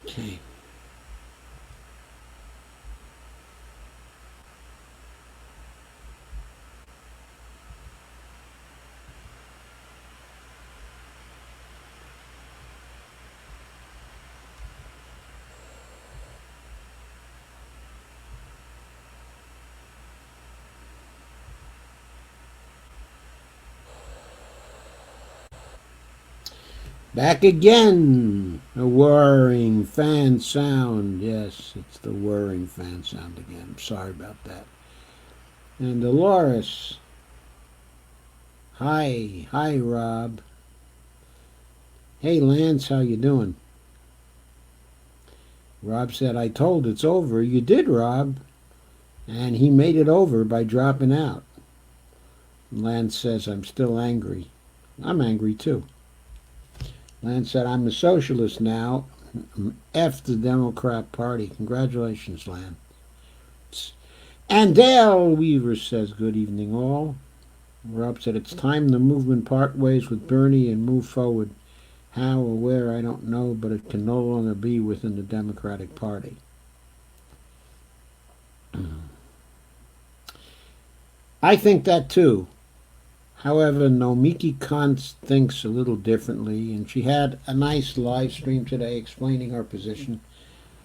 Okay. Back again. A whirring fan sound. Yes, it's the whirring fan sound again. Sorry about that. And Dolores. Hi. Hi, Rob. Hey, Lance, how you doing? Rob said, I told it's over. You did, Rob. And he made it over by dropping out. Lance says, I'm still angry. I'm angry too. Lance said, I'm a socialist now. F the Democrat Party. Congratulations, Lance. And Dale Weaver says, good evening, all. Rob said, it's time the movement part ways with Bernie and move forward. How or where, I don't know, but it can no longer be within the Democratic Party. I think that too. However, Nomiki Kant thinks a little differently, and she had a nice live stream today explaining her position.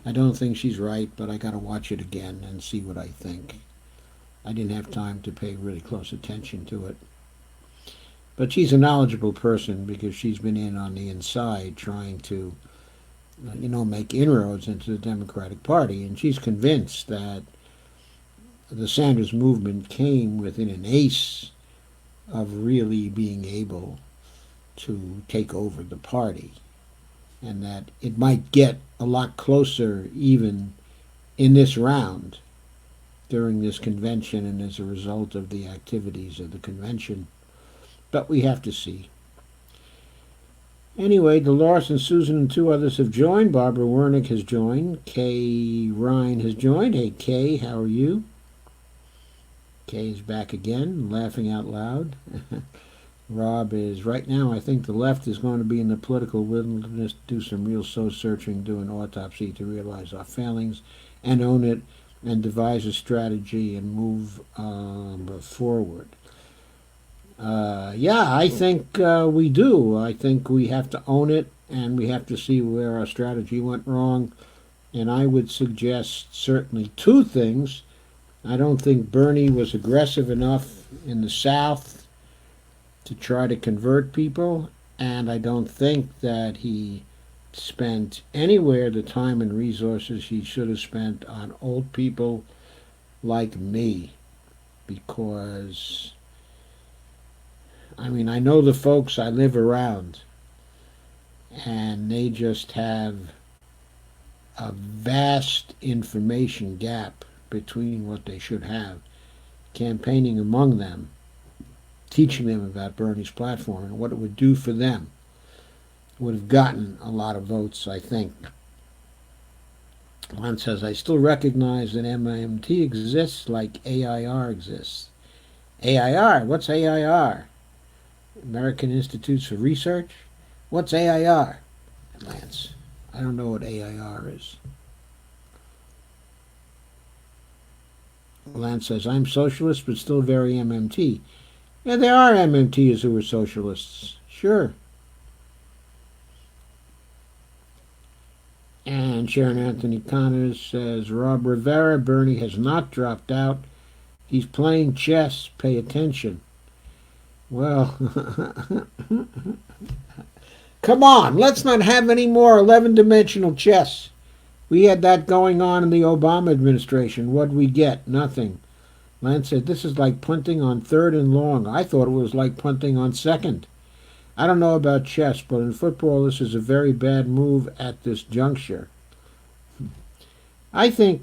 I don't think she's right, but I got to watch it again and see what I think. I didn't have time to pay really close attention to it. But she's a knowledgeable person because she's been in on the inside trying to, make inroads into the Democratic Party, and she's convinced that the Sanders movement came within an ace of really being able to take over the party, and that it might get a lot closer even in this round during this convention and as a result of the activities of the convention. But we have to see. Anyway, Dolores and Susan and two others have joined. Barbara Wernick has joined. Kay Ryan has joined. Hey, Kay, how are you? Kay is back again, laughing out loud. Rob is, right now, I think the left is going to be in the political wilderness, do some real soul searching, do an autopsy to realize our failings and own it and devise a strategy and move forward. Yeah, I think we do. I think we have to own it and we have to see where our strategy went wrong. And I would suggest certainly two things. I don't think Bernie was aggressive enough in the South to try to convert people, and I don't think that he spent anywhere the time and resources he should have spent on old people like me, because, I mean, I know the folks I live around, and they just have a vast information gap between what they should have. Campaigning among them, teaching them about Bernie's platform and what it would do for them, would have gotten a lot of votes, I think. One says, I still recognize that MMT exists like AIR exists. AIR? What's AIR? American Institutes for Research? What's AIR? Lance, I don't know what AIR is. Lance says, I'm socialist but still very MMT. Yeah, there are MMTs who are socialists. Sure. And Sharon Anthony Connors says, Rob Rivera, Bernie has not dropped out. He's playing chess. Pay attention. Well, come on. Let's not have any more 11-dimensional chess. We had that going on in the Obama administration. What'd we get? Nothing. Lance said, this is like punting on third and long. I thought it was like punting on second. I don't know about chess, but in football this is a very bad move at this juncture. I think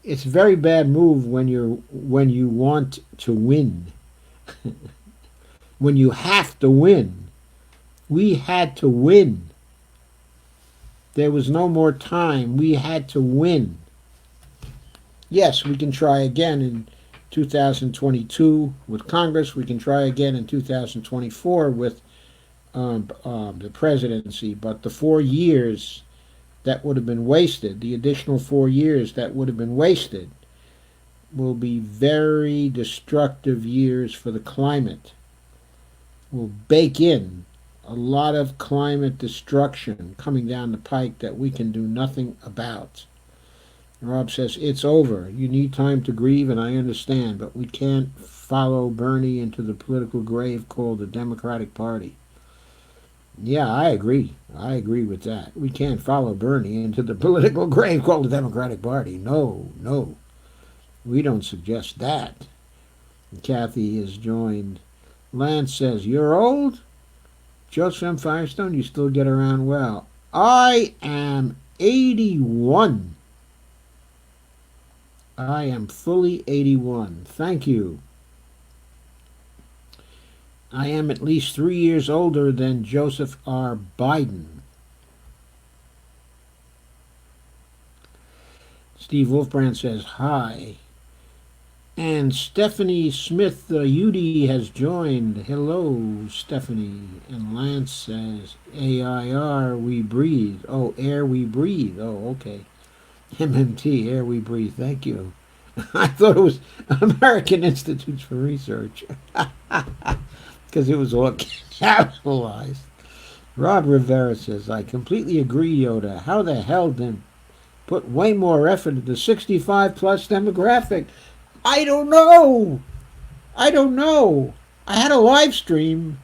it's a very bad move when you want to win. When you have to win. We had to win. There was no more time. We had to win. Yes, we can try again in 2022 with Congress. We can try again in 2024 with the presidency. But the 4 years that would have been wasted, the additional 4 years that would have been wasted, will be very destructive years for the climate. Will bake in a lot of climate destruction coming down the pike that we can do nothing about. Rob says, it's over. You need time to grieve, and I understand, but we can't follow Bernie into the political grave called the Democratic Party. Yeah, I agree. I agree with that. We can't follow Bernie into the political grave called the Democratic Party. No, no. We don't suggest that. Kathy has joined. Lance says, you're old? Joseph M. Firestone, you still get around well. I am 81. I am fully 81. Thank you. I am at least 3 years older than Joseph R. Biden. Steve Wolfbrand says, hi. And Stephanie Smith UD has joined. Hello, Stephanie. And Lance says, AIR, we breathe. Oh, air we breathe. Oh, okay. MMT, air we breathe. Thank you. I thought it was American Institutes for Research. Because it was all capitalized. Rob Rivera says, I completely agree, Yoda. How the hell then put way more effort into the 65 plus demographic? I don't know. I don't know. I had a live stream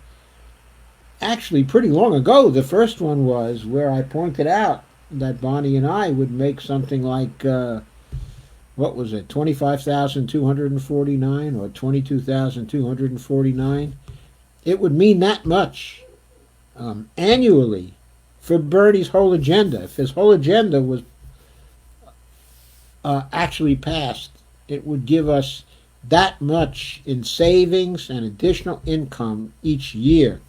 actually pretty long ago. The first one was where I pointed out that Bonnie and I would make something like, what was it, 25,249 or 22,249? It would mean that much annually for Bernie's whole agenda. If his whole agenda was actually passed, it would give us that much in savings and additional income each year.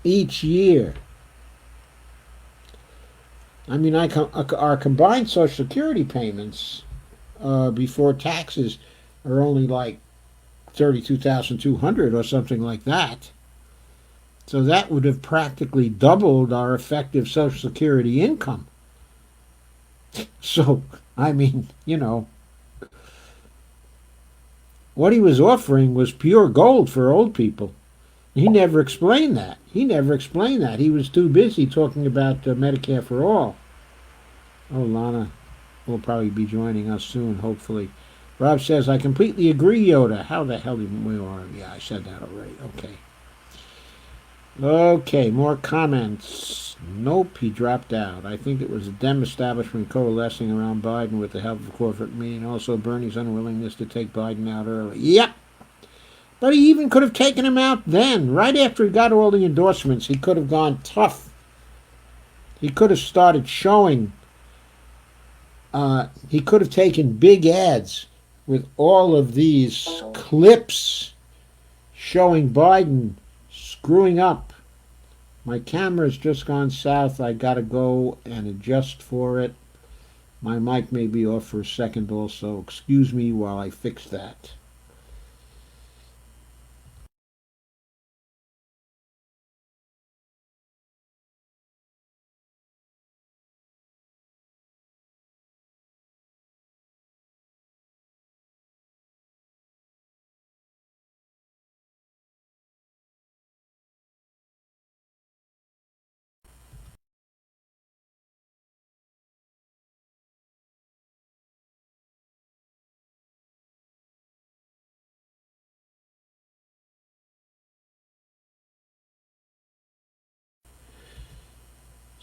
Each year. I mean, our combined Social Security payments before taxes are only like 32,200 or something like that. So that would have practically doubled our effective Social Security income. So, I mean, you know, what he was offering was pure gold for old people. He never explained that. He never explained that. He was too busy talking about Medicare for all. Oh, Lana will probably be joining us soon, hopefully. Rob says, I completely agree, Yoda. How the hell did we are? Yeah, I said that already. Okay. Okay, more comments. Nope, he dropped out. I think it was the Dem establishment coalescing around Biden with the help of corporate meeting. Also, Bernie's unwillingness to take Biden out early. Yep. But he even could have taken him out then. Right after he got all the endorsements, he could have gone tough. He could have started showing. He could have taken big ads with all of these clips showing Biden screwing up. My camera's just gone south. I gotta go and adjust for it. My mic may be off for a second also. Excuse me while I fix that.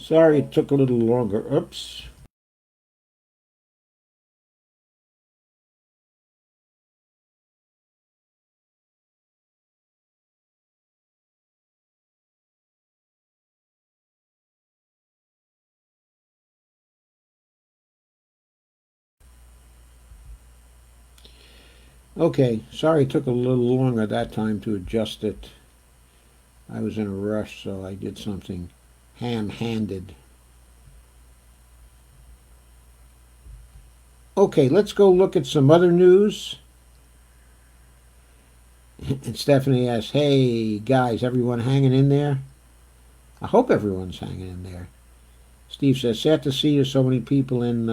Sorry it took a little longer. Oops. Okay, sorry it took a little longer that time to adjust it. I was in a rush, so I did something ham-handed. Okay, let's go look at some other news. And Stephanie asks, hey, guys, everyone hanging in there? I hope everyone's hanging in there. Steve says, sad to see so many people in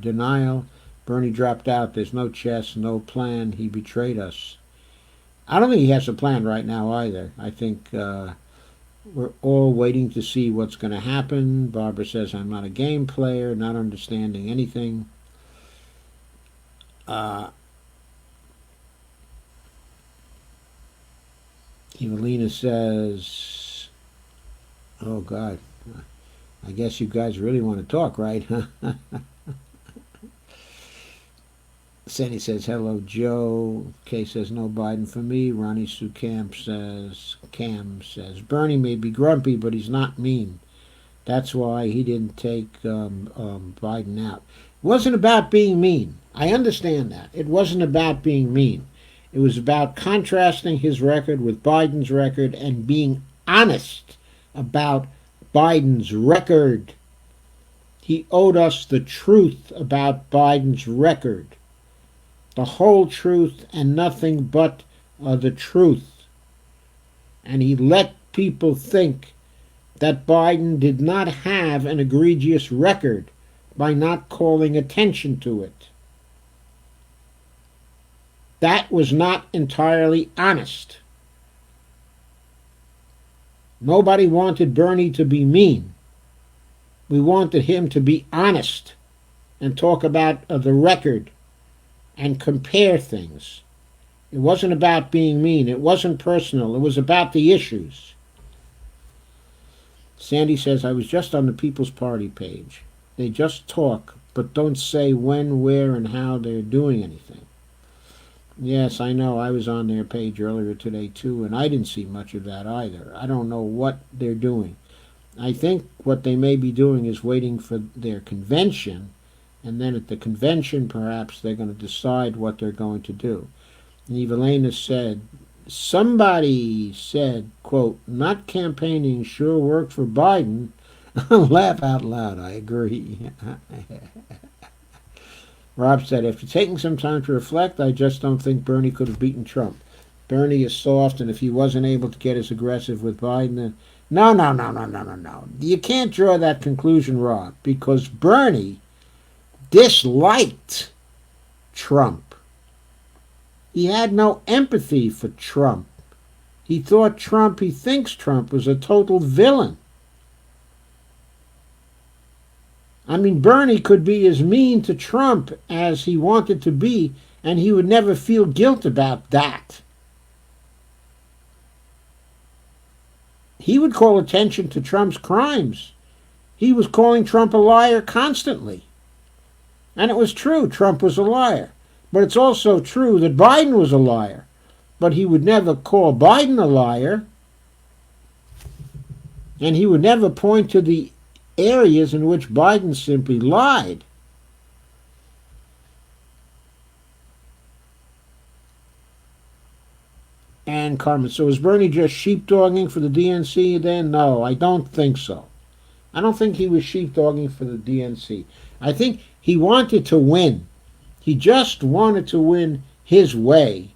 denial. Bernie dropped out. There's no chess, no plan. He betrayed us. I don't think he has a plan right now either. I think we're all waiting to see what's going to happen. Barbara says, I'm not a game player, not understanding anything. Evelina says, oh, God, I guess you guys really want to talk, right? Sandy says, hello, Joe. Kay says, no Biden for me. Ronnie Sue Cam says, Bernie may be grumpy, but he's not mean. That's why he didn't take Biden out. It wasn't about being mean. I understand that. It wasn't about being mean. It was about contrasting his record with Biden's record and being honest about Biden's record. He owed us the truth about Biden's record. The whole truth and nothing but the truth. And he let people think that Biden did not have an egregious record by not calling attention to it. That was not entirely honest. Nobody wanted Bernie to be mean. We wanted him to be honest and talk about the record and compare things. It wasn't about being mean. It wasn't personal. It was about the issues. Sandy says, I was just on the People's Party page. They just talk, but don't say when, where, and how they're doing anything. Yes, I know. I was on their page earlier today, too, and I didn't see much of that either. I don't know what they're doing. I think what they may be doing is waiting for their convention, and then at the convention, perhaps, they're going to decide what they're going to do. And Evelina said, somebody said, quote, not campaigning sure worked for Biden. Laugh out loud, I agree. Rob said, after taking some time to reflect, I just don't think Bernie could have beaten Trump. Bernie is soft, and if he wasn't able to get as aggressive with Biden, then... No. You can't draw that conclusion, Rob, because Bernie disliked Trump. He had no empathy for Trump. He thinks Trump was a total villain. I mean, Bernie could be as mean to Trump as he wanted to be, and he would never feel guilt about that. He would call attention to Trump's crimes. He was calling Trump a liar constantly. And it was true, Trump was a liar. But it's also true that Biden was a liar. But he would never call Biden a liar. And he would never point to the areas in which Biden simply lied. And Carmen, so is Bernie just sheepdogging for the DNC then? No, I don't think so. I don't think he was sheepdogging for the DNC. I think he wanted to win. He just wanted to win his way.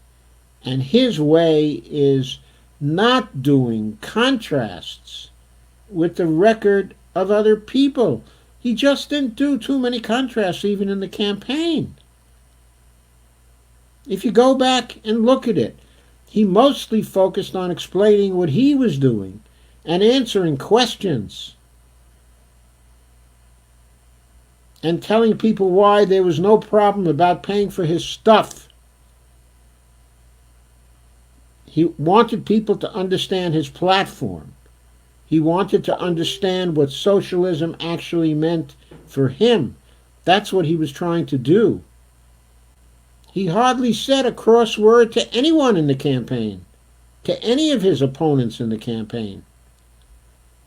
And his way is not doing contrasts with the record of other people. He just didn't do too many contrasts even in the campaign. If you go back and look at it, he mostly focused on explaining what he was doing and answering questions and telling people why there was no problem about paying for his stuff. He wanted people to understand his platform. He wanted to understand what socialism actually meant for him. That's what he was trying to do. He hardly said a cross word to anyone in the campaign, to any of his opponents in the campaign.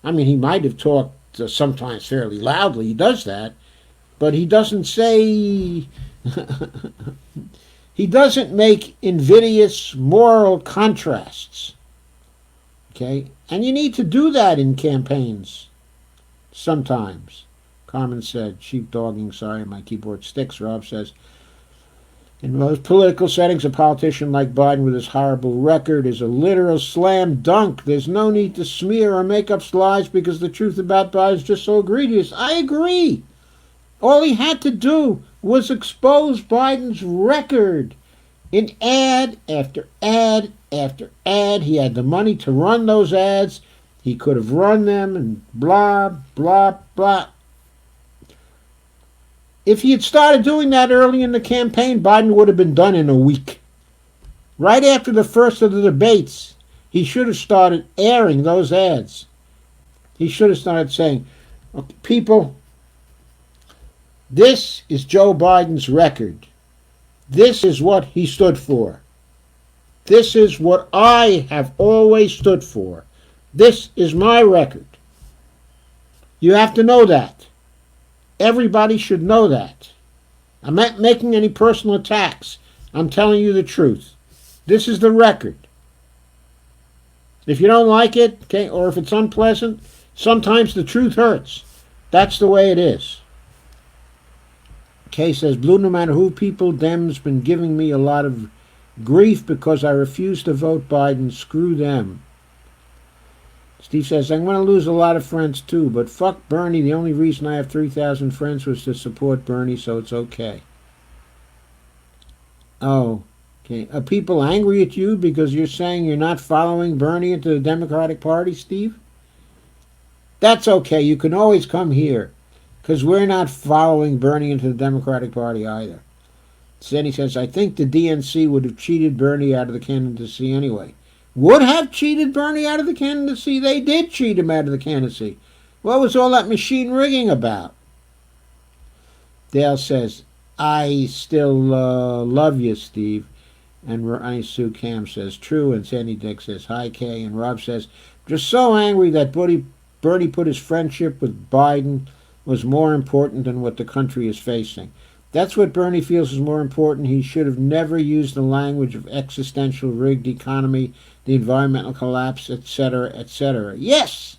I mean, he might have talked sometimes fairly loudly. He does that. But he doesn't say... he doesn't make invidious moral contrasts. Okay? And you need to do that in campaigns sometimes. Carmen said, sheepdogging, sorry, my keyboard sticks. Rob says, In most political settings, a politician like Biden with his horrible record is a literal slam dunk. There's no need to smear or make up lies because the truth about Biden is just so egregious. I agree. All he had to do was expose Biden's record in ad after ad after ad. He had the money to run those ads. He could have run them and blah, blah, blah. If he had started doing that early in the campaign, Biden would have been done in a week. Right after the first of the debates, he should have started airing those ads. He should have started saying, okay, people, this is Joe Biden's record. This is what he stood for. This is what I have always stood for. This is my record. You have to know that. Everybody should know that. I'm not making any personal attacks. I'm telling you the truth. This is the record. If you don't like it, okay, or if it's unpleasant, sometimes the truth hurts. That's the way it is. Kay says, Blue, no matter who people, Dems been giving me a lot of grief because I refuse to vote Biden. Screw them. Steve says, I'm going to lose a lot of friends too, but fuck Bernie. The only reason I have 3,000 friends was to support Bernie, so it's okay. Oh, okay. Are people angry at you because you're saying you're not following Bernie into the Democratic Party, Steve? That's okay. You can always come here because we're not following Bernie into the Democratic Party either. Then he says, I think the DNC would have cheated Bernie out of the candidacy anyway. Would have cheated Bernie out of the candidacy? They did cheat him out of the candidacy. What was all that machine rigging about? Dale says, I still love you, Steve. And Ronnie Sue Cam says, true. And Sandy Dick says, hi, Kay. And Rob says, just so angry that Bernie put his friendship with Biden was more important than what the country is facing. That's what Bernie feels is more important. He should have never used the language of existential rigged economy, the environmental collapse, etc., etc. Yes,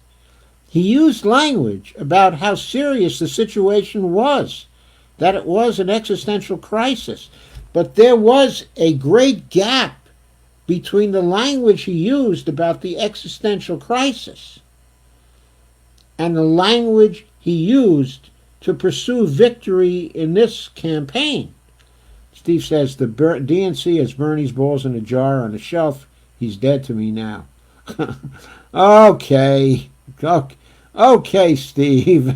he used language about how serious the situation was, that it was an existential crisis. But there was a great gap between the language he used about the existential crisis and the language he used to pursue victory in this campaign. Steve says, the DNC has Bernie's balls in a jar on a shelf. He's dead to me now. Okay. Okay, Steve.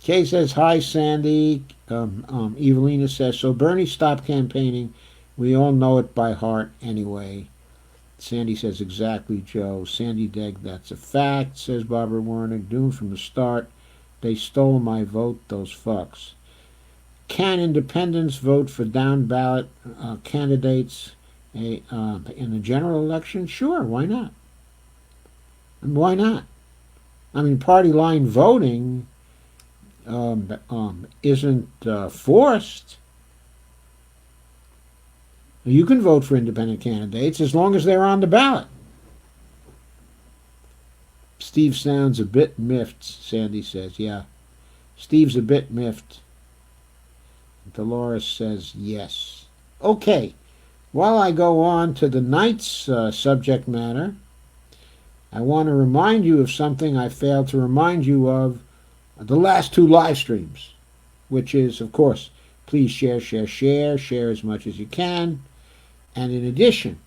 Kay says, hi, Sandy. Evelina says, so Bernie stopped campaigning. We all know it by heart anyway. Sandy says, exactly, Joe. Sandy Degg, that's a fact, says Barbara Warner. Doomed from the start. They stole my vote, those fucks. Can independents vote for down-ballot candidates in the general election? Sure, why not? And why not? I mean, party line voting isn't forced. You can vote for independent candidates as long as they're on the ballot. Steve sounds a bit miffed, Sandy says. Yeah, Steve's a bit miffed. Dolores says yes. Okay, while I go on to the night's subject matter, I want to remind you of something I failed to remind you of the last two live streams, which is, of course, please share as much as you can. And in addition,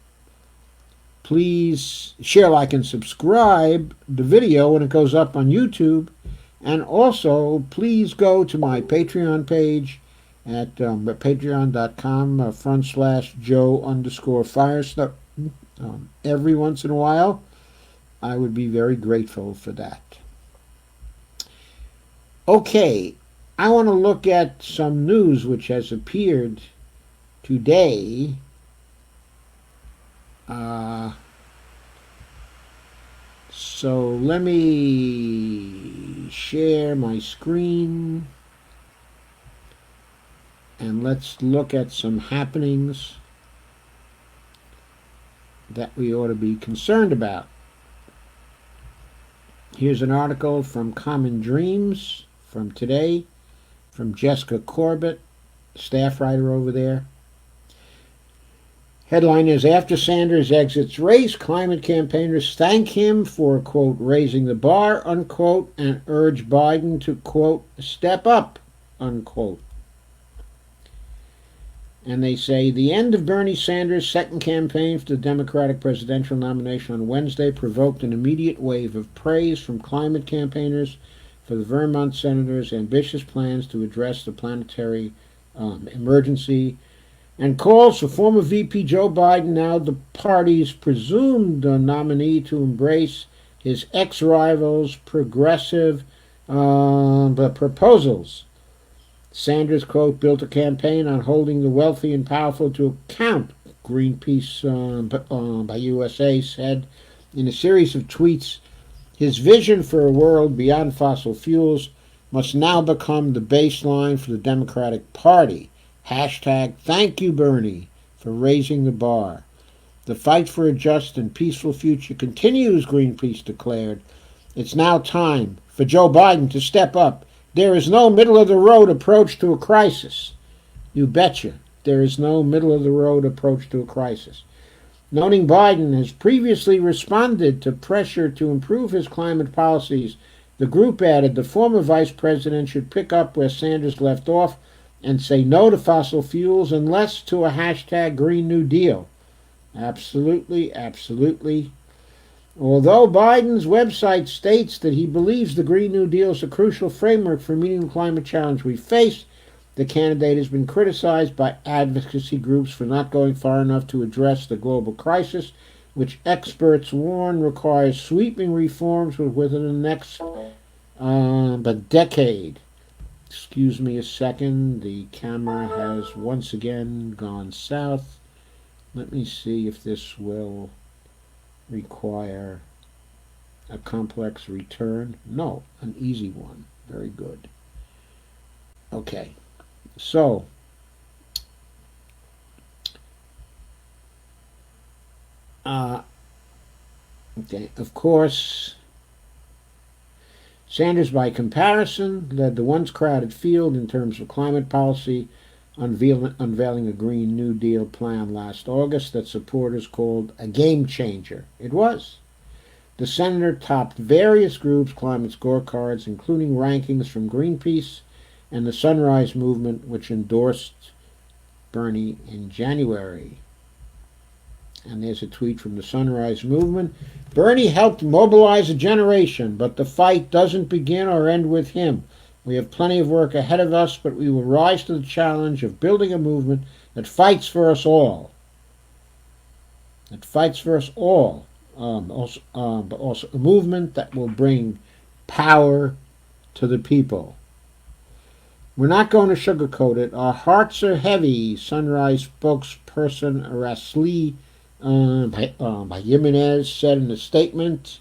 please share, like, and subscribe the video when it goes up on YouTube. And also, please go to my Patreon page at patreon.com/Joe_Firestone. Every once in a while, I would be very grateful for that. Okay, I want to look at some news which has appeared today. So let me share my screen and let's look at some happenings that we ought to be concerned about. Here's an article from Common Dreams from today, from Jessica Corbett. staff writer over there. Headline is, after Sanders exits race, climate campaigners thank him for, quote, raising the bar, unquote, and urge Biden to, quote, step up, unquote. And they say, the end of Bernie Sanders' second campaign for the Democratic presidential nomination on Wednesday provoked an immediate wave of praise from climate campaigners for the Vermont senator's ambitious plans to address the planetary emergency, and calls for former VP Joe Biden, now the party's presumed nominee, to embrace his ex-rival's progressive proposals. Sanders, quote, built a campaign on holding the wealthy and powerful to account, Greenpeace by USA said in a series of tweets. His vision for a world beyond fossil fuels must now become the baseline for the Democratic Party. Hashtag thank you, Bernie, for raising the bar. The fight for a just and peaceful future continues, Greenpeace declared. It's now time for Joe Biden to step up. There is no middle-of-the-road approach to a crisis. You betcha, there is no middle-of-the-road approach to a crisis. Noting Biden has previously responded to pressure to improve his climate policies, the group added the former vice president should pick up where Sanders left off and say no to fossil fuels and less to a hashtag Green New Deal. Absolutely, absolutely. Although Biden's website states that he believes the Green New Deal is a crucial framework for meeting the climate challenge we face, the candidate has been criticized by advocacy groups for not going far enough to address the global crisis, which experts warn requires sweeping reforms within the next decade. Excuse me a second, the camera has once again gone south. Let me see if this will require a complex return. No, an easy one. Very good. Okay, so of course, Sanders, by comparison, led the once crowded field in terms of climate policy, unveiling a Green New Deal plan last August that supporters called a game changer. It was. The senator topped various groups' climate scorecards, including rankings from Greenpeace and the Sunrise Movement, which endorsed Bernie in January. And there's a tweet from the Sunrise Movement. Bernie helped mobilize a generation, but the fight doesn't begin or end with him. We have plenty of work ahead of us, but we will rise to the challenge of building a movement that fights for us all. That fights for us all. But also a movement that will bring power to the people. We're not going to sugarcoat it. Our hearts are heavy, Sunrise spokesperson Araceli by Jimenez said in a statement.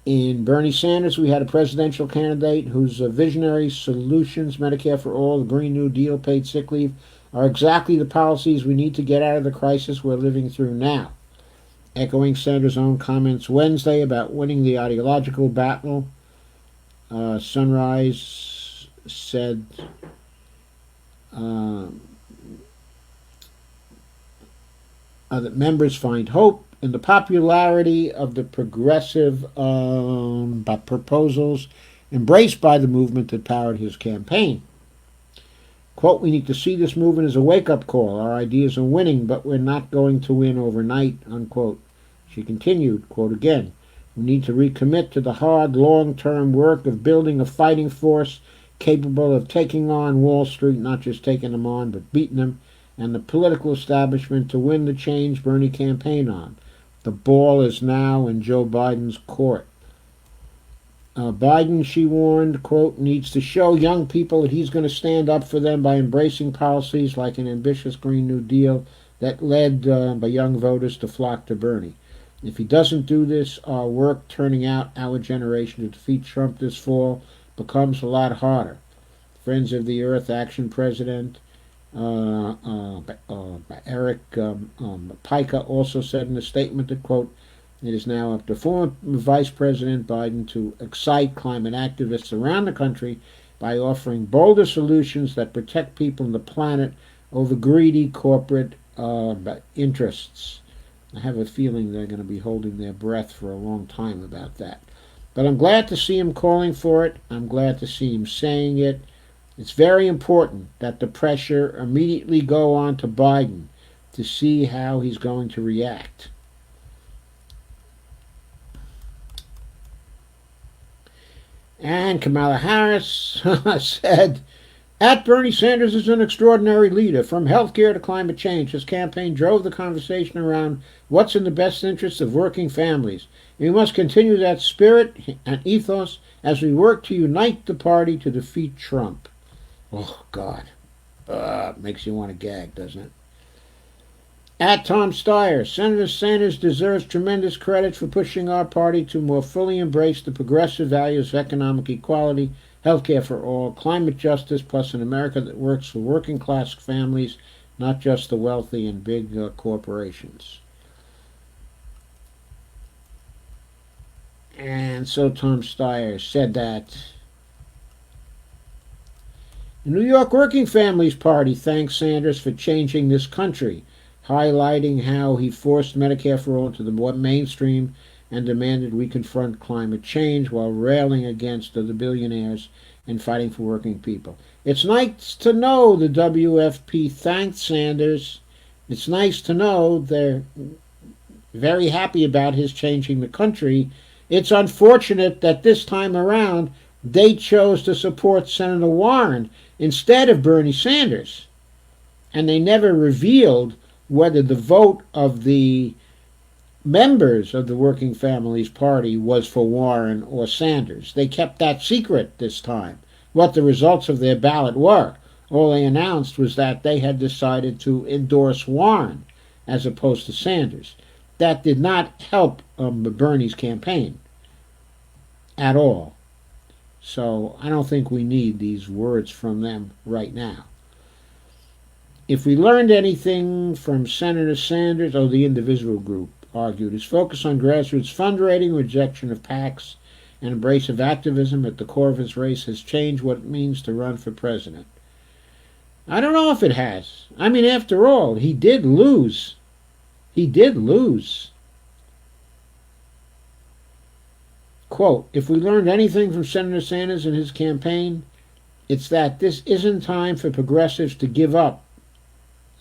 In Bernie Sanders, we had a presidential candidate whose visionary solutions, Medicare for all, the Green New Deal, paid sick leave, are exactly the policies we need to get out of the crisis we're living through now. Echoing Sanders' own comments Wednesday about winning the ideological battle, Sunrise said that members find hope in the popularity of the progressive proposals embraced by the movement that powered his campaign. Quote, we need to see this movement as a wake-up call. Our ideas are winning, but we're not going to win overnight, unquote. She continued, quote again, we need to recommit to the hard, long-term work of building a fighting force capable of taking on Wall Street, not just taking them on, but beating them, and the political establishment to win the change Bernie campaigned on. The ball is now in Joe Biden's court. Biden, she warned, quote, needs to show young people that he's going to stand up for them by embracing policies like an ambitious Green New Deal that led by young voters to flock to Bernie. If he doesn't do this, our work turning out our generation to defeat Trump this fall becomes a lot harder. Friends of the Earth Action President Eric Pica also said in a statement that, quote, it is now up to former Vice President Biden to excite climate activists around the country by offering bolder solutions that protect people and the planet over greedy corporate interests. I have a feeling they're going to be holding their breath for a long time about that. But I'm glad to see him calling for it. I'm glad to see him saying it. It's very important that the pressure immediately go on to Biden to see how he's going to react. And Kamala Harris said, at Bernie Sanders is an extraordinary leader. From healthcare to climate change, his campaign drove the conversation around what's in the best interests of working families. We must continue that spirit and ethos as we work to unite the party to defeat Trump. Oh, God. Makes you want to gag, doesn't it? At Tom Steyer, Senator Sanders deserves tremendous credit for pushing our party to more fully embrace the progressive values of economic equality, healthcare for all, climate justice, plus an America that works for working class families, not just the wealthy and big corporations. And so Tom Steyer said that. The New York Working Families Party thanks Sanders for changing this country, highlighting how he forced Medicare for all into the mainstream and demanded we confront climate change while railing against the billionaires and fighting for working people. It's nice to know the WFP thanked Sanders. It's nice to know they're very happy about his changing the country. It's unfortunate that this time around they chose to support Senator Warren instead of Bernie Sanders. And they never revealed whether the vote of the members of the Working Families Party was for Warren or Sanders. They kept that secret this time, what the results of their ballot were. All they announced was that they had decided to endorse Warren as opposed to Sanders. That did not help Bernie's campaign at all. So I don't think we need these words from them right now. If we learned anything from Senator Sanders, the individual group argued, his focus on grassroots fundraising, rejection of PACs, and embrace of activism at the core of his race has changed what it means to run for president. I don't know if it has. I mean, after all, he did lose. He did lose. Quote, if we learned anything from Senator Sanders and his campaign, it's that this isn't time for progressives to give up,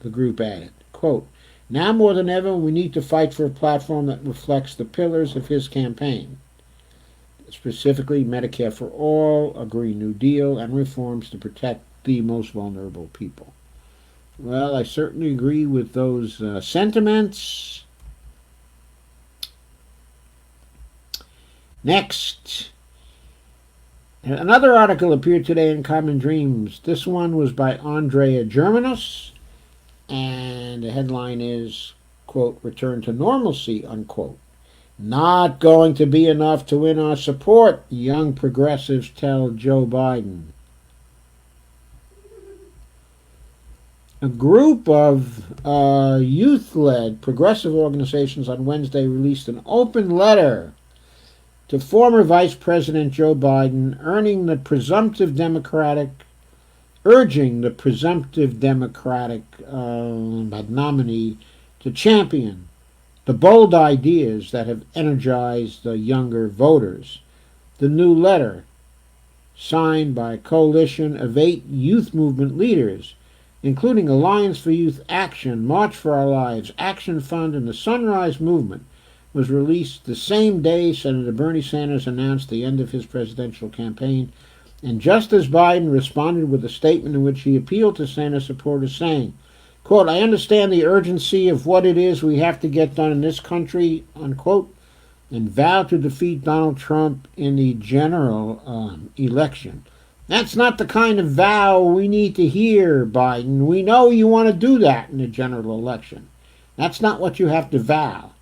the group added. Quote, now more than ever, we need to fight for a platform that reflects the pillars of his campaign, specifically Medicare for all, a Green New Deal, and reforms to protect the most vulnerable people. Well, I certainly agree with those sentiments. Next, another article appeared today in Common Dreams. This one was by Andrea Germanos, and the headline is, quote, return to normalcy, unquote. Not going to be enough to win our support, young progressives tell Joe Biden. A group of youth-led progressive organizations on Wednesday released an open letter to former Vice President Joe Biden, urging the presumptive Democratic nominee to champion the bold ideas that have energized the younger voters. The new letter, signed by a coalition of 8 youth movement leaders, including Alliance for Youth Action, March for Our Lives, Action Fund, and the Sunrise Movement, was released the same day Senator Bernie Sanders announced the end of his presidential campaign, and just as Biden responded with a statement in which he appealed to Sanders supporters, saying, quote, I understand the urgency of what it is we have to get done in this country, unquote, and vow to defeat Donald Trump in the general election. That's not the kind of vow we need to hear, Biden. We know you want to do that in the general election. That's not what you have to vow.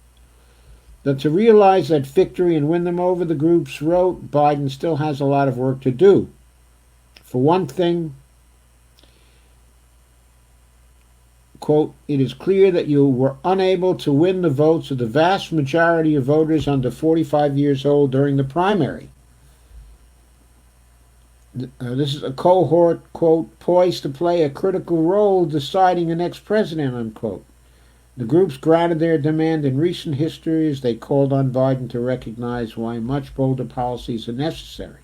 But to realize that victory and win them over, the groups wrote, Biden still has a lot of work to do. For one thing, quote, it is clear that you were unable to win the votes of the vast majority of voters under 45 years old during the primary. This is a cohort, quote, poised to play a critical role deciding the next president, unquote. The groups grounded their demand in recent history as they called on Biden to recognize why much bolder policies are necessary.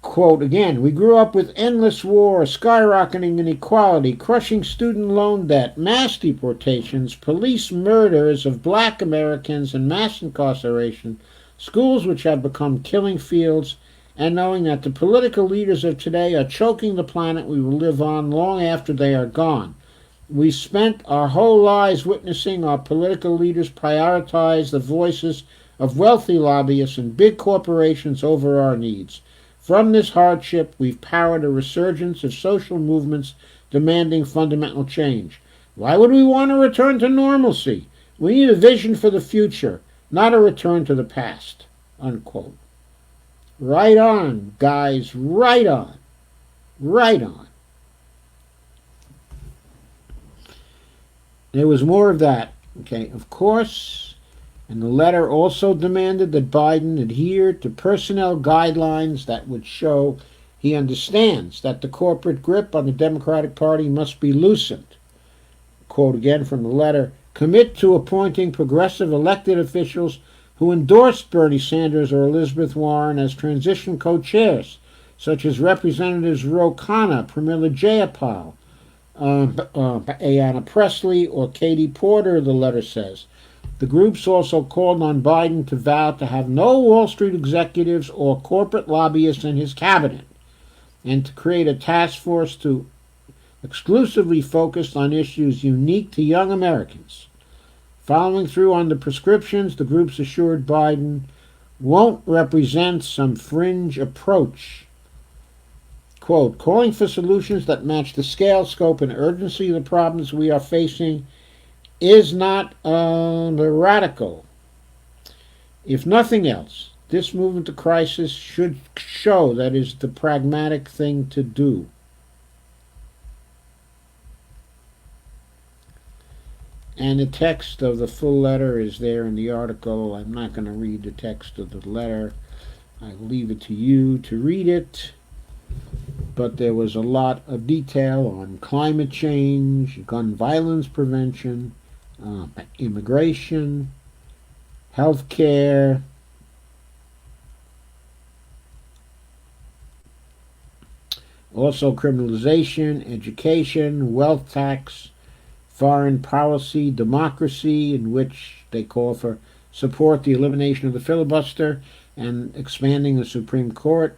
Quote again, we grew up with endless war, skyrocketing inequality, crushing student loan debt, mass deportations, police murders of black Americans, and mass incarceration, schools which have become killing fields, and knowing that the political leaders of today are choking the planet we will live on long after they are gone. We spent our whole lives witnessing our political leaders prioritize the voices of wealthy lobbyists and big corporations over our needs. From this hardship, we've powered a resurgence of social movements demanding fundamental change. Why would we want to return to normalcy? We need a vision for the future, not a return to the past. Unquote. Right on, guys, right on. Right on. There was more of that. Okay, of course. And the letter also demanded that Biden adhere to personnel guidelines that would show he understands that the corporate grip on the Democratic Party must be loosened. Quote again from the letter, commit to appointing progressive elected officials who endorsed Bernie Sanders or Elizabeth Warren as transition co-chairs, such as Representatives Ro Khanna, Pramila Jayapal, Ayanna Pressley, or Katie Porter, the letter says. The groups also called on Biden to vow to have no Wall Street executives or corporate lobbyists in his cabinet, and to create a task force to exclusively focus on issues unique to young Americans. Following through on the prescriptions, the groups assured Biden won't represent some fringe approach. Quote, calling for solutions that match the scale, scope, and urgency of the problems we are facing is not the radical. If nothing else, this movement to crisis should show that is the pragmatic thing to do. And the text of the full letter is there in the article. I'm not going to read the text of the letter. I leave it to you to read it. But there was a lot of detail on climate change, gun violence prevention, immigration, health care, also criminalization, education, wealth tax, foreign policy, democracy, in which they call for support the elimination of the filibuster and expanding the Supreme Court,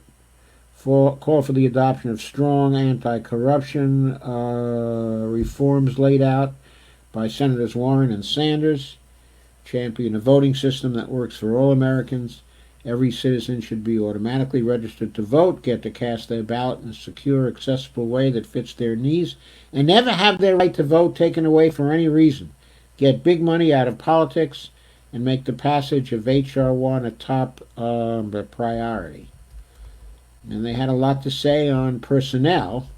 call for the adoption of strong anti-corruption reforms laid out by Senators Warren and Sanders, champion a voting system that works for all Americans. Every citizen should be automatically registered to vote, get to cast their ballot in a secure, accessible way that fits their needs, and never have their right to vote taken away for any reason. Get big money out of politics and make the passage of H.R. 1 a top priority. And they had a lot to say on personnel.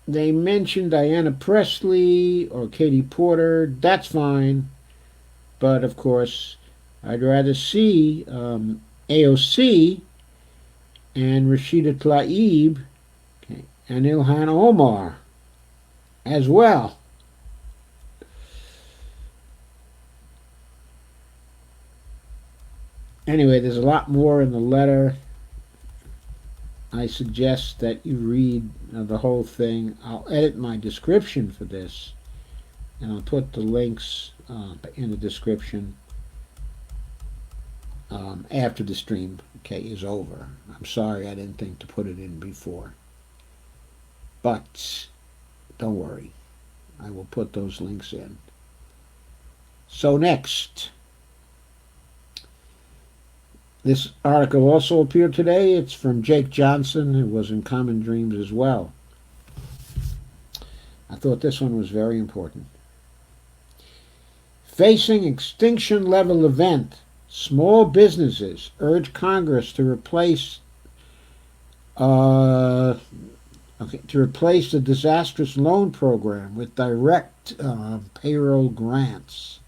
They mentioned Ayanna Pressley or Katie Porter. That's fine. But, of course, I'd rather see AOC and Rashida Tlaib and Ilhan Omar as well. Anyway, there's a lot more in the letter. I suggest that you read the whole thing. I'll edit my description for this, and I'll put the links in the description after the stream is over. I'm sorry I didn't think to put it in before. But don't worry. I will put those links in. So next. This article also appeared today. It's from Jake Johnson, who was in Common Dreams as well. I thought this one was very important. Facing extinction level event, small businesses urge Congress to replace Okay, to replace the disastrous loan program with direct payroll grants.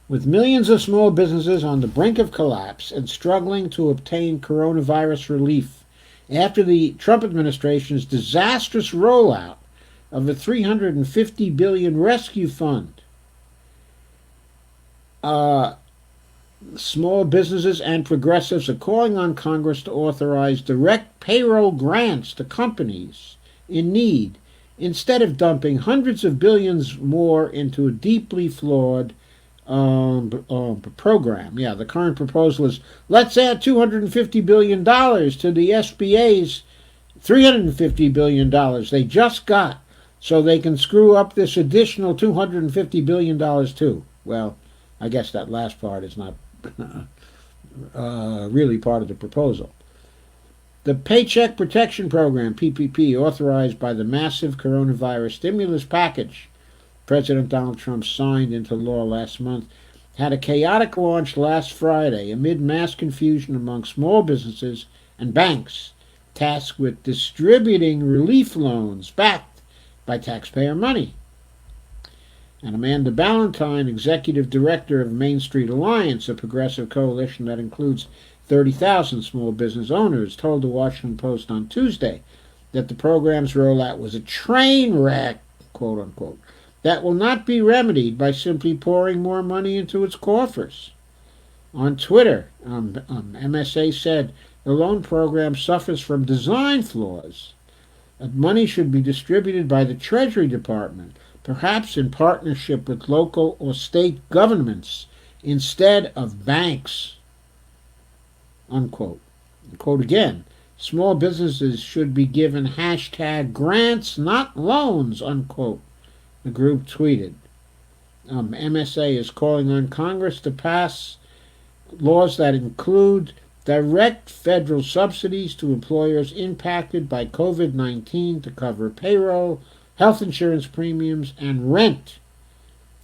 With millions of small businesses on the brink of collapse and struggling to obtain coronavirus relief after the Trump administration's disastrous rollout of the $350 billion rescue fund, uh, small businesses and progressives are calling on Congress to authorize direct payroll grants to companies in need instead of dumping hundreds of billions more into a deeply flawed program. Yeah, the current proposal is let's add $250 billion to the SBA's $350 billion they just got so they can screw up this additional $250 billion too. Well, I guess that last part is not really part of the proposal. The Paycheck Protection Program, PPP, authorized by the massive coronavirus stimulus package President Donald Trump signed into law last month, had a chaotic launch last Friday amid mass confusion among small businesses and banks tasked with distributing relief loans backed by taxpayer money. And Amanda Ballantyne, executive director of Main Street Alliance, a progressive coalition that includes 30,000 small business owners, told the Washington Post on Tuesday that the program's rollout was a train wreck, quote unquote, that will not be remedied by simply pouring more money into its coffers. On Twitter, MSA said the loan program suffers from design flaws. That money should be distributed by the Treasury Department, perhaps in partnership with local or state governments, instead of banks. Unquote. Quote again, small businesses should be given hashtag grants, not loans, unquote, the group tweeted. MSA is calling on Congress to pass laws that include direct federal subsidies to employers impacted by COVID-19 to cover payroll, health insurance premiums, and rent,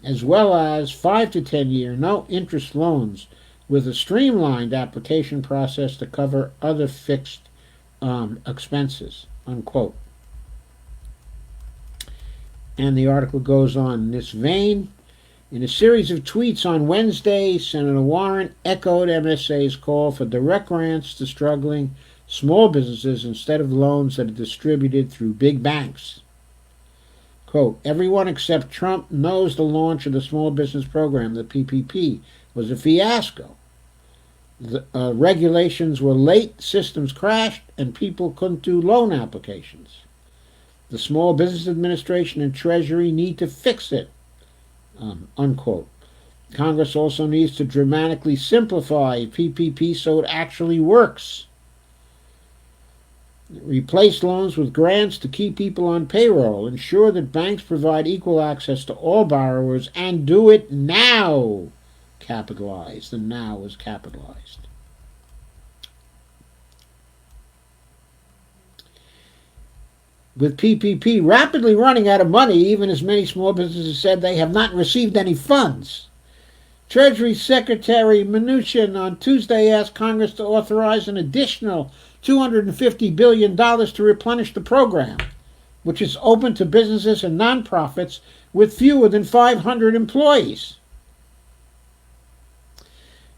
as well as 5 to 10 year no-interest loans with a streamlined application process to cover other fixed expenses, unquote. And the article goes on in this vein. In a series of tweets on Wednesday, Senator Warren echoed MSA's call for direct grants to struggling small businesses instead of loans that are distributed through big banks. Quote, everyone except Trump knows the launch of the small business program, the PPP, was a fiasco. The regulations were late, systems crashed, and people couldn't do loan applications. The Small Business Administration and Treasury need to fix it, unquote. Congress also needs to dramatically simplify PPP so it actually works. Replace loans with grants to keep people on payroll. Ensure that banks provide equal access to all borrowers, and do it now. Capitalized. The now is capitalized. With PPP rapidly running out of money, even as many small businesses said they have not received any funds, Treasury Secretary Mnuchin on Tuesday asked Congress to authorize an additional $250 billion to replenish the program, which is open to businesses and nonprofits with fewer than 500 employees.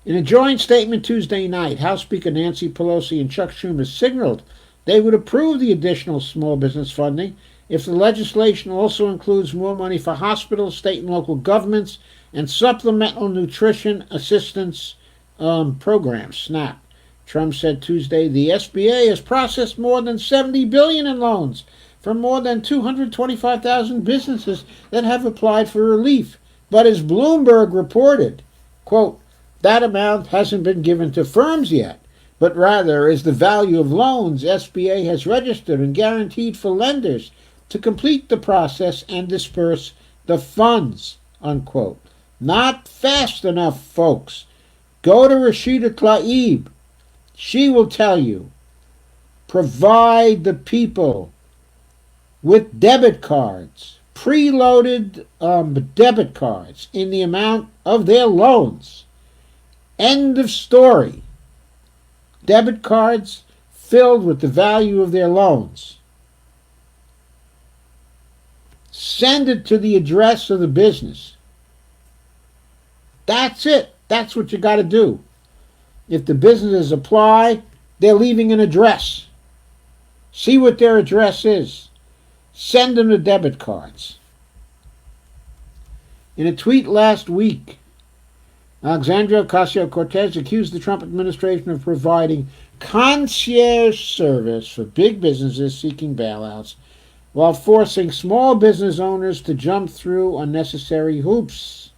In a joint statement Tuesday night, House Speaker Nancy Pelosi and Chuck Schumer signaled they would approve the additional small business funding if the legislation also includes more money for hospitals, state and local governments, and supplemental nutrition assistance programs, SNAP. Trump said Tuesday the SBA has processed more than $70 billion in loans from more than 225,000 businesses that have applied for relief. But as Bloomberg reported, quote, that amount hasn't been given to firms yet, but rather is the value of loans SBA has registered and guaranteed for lenders to complete the process and disperse the funds, unquote. Not fast enough, folks. Go to Rashida Tlaib. She will tell you. Provide the people with debit cards, preloaded debit cards in the amount of their loans. End of story. Debit cards filled with the value of their loans. Send it to the address of the business. That's it. That's what you got to do. If the businesses apply, they're leaving an address. See what their address is. Send them the debit cards. In a tweet last week, Alexandria Ocasio-Cortez accused the Trump administration of providing concierge service for big businesses seeking bailouts while forcing small business owners to jump through unnecessary hoops.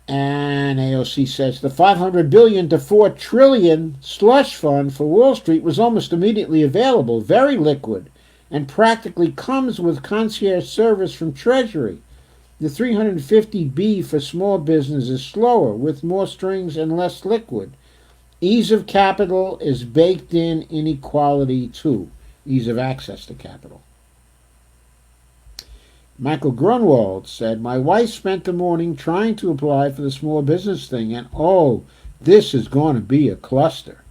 And AOC says the $500 billion to $4 trillion slush fund for Wall Street was almost immediately available, very liquid, and practically comes with concierge service from Treasury. The $350B for small business is slower, with more strings and less liquid. Ease of capital is baked in inequality too. Ease of access to capital. Michael Grunwald said, my wife spent the morning trying to apply for the small business thing, and oh, this is going to be a cluster.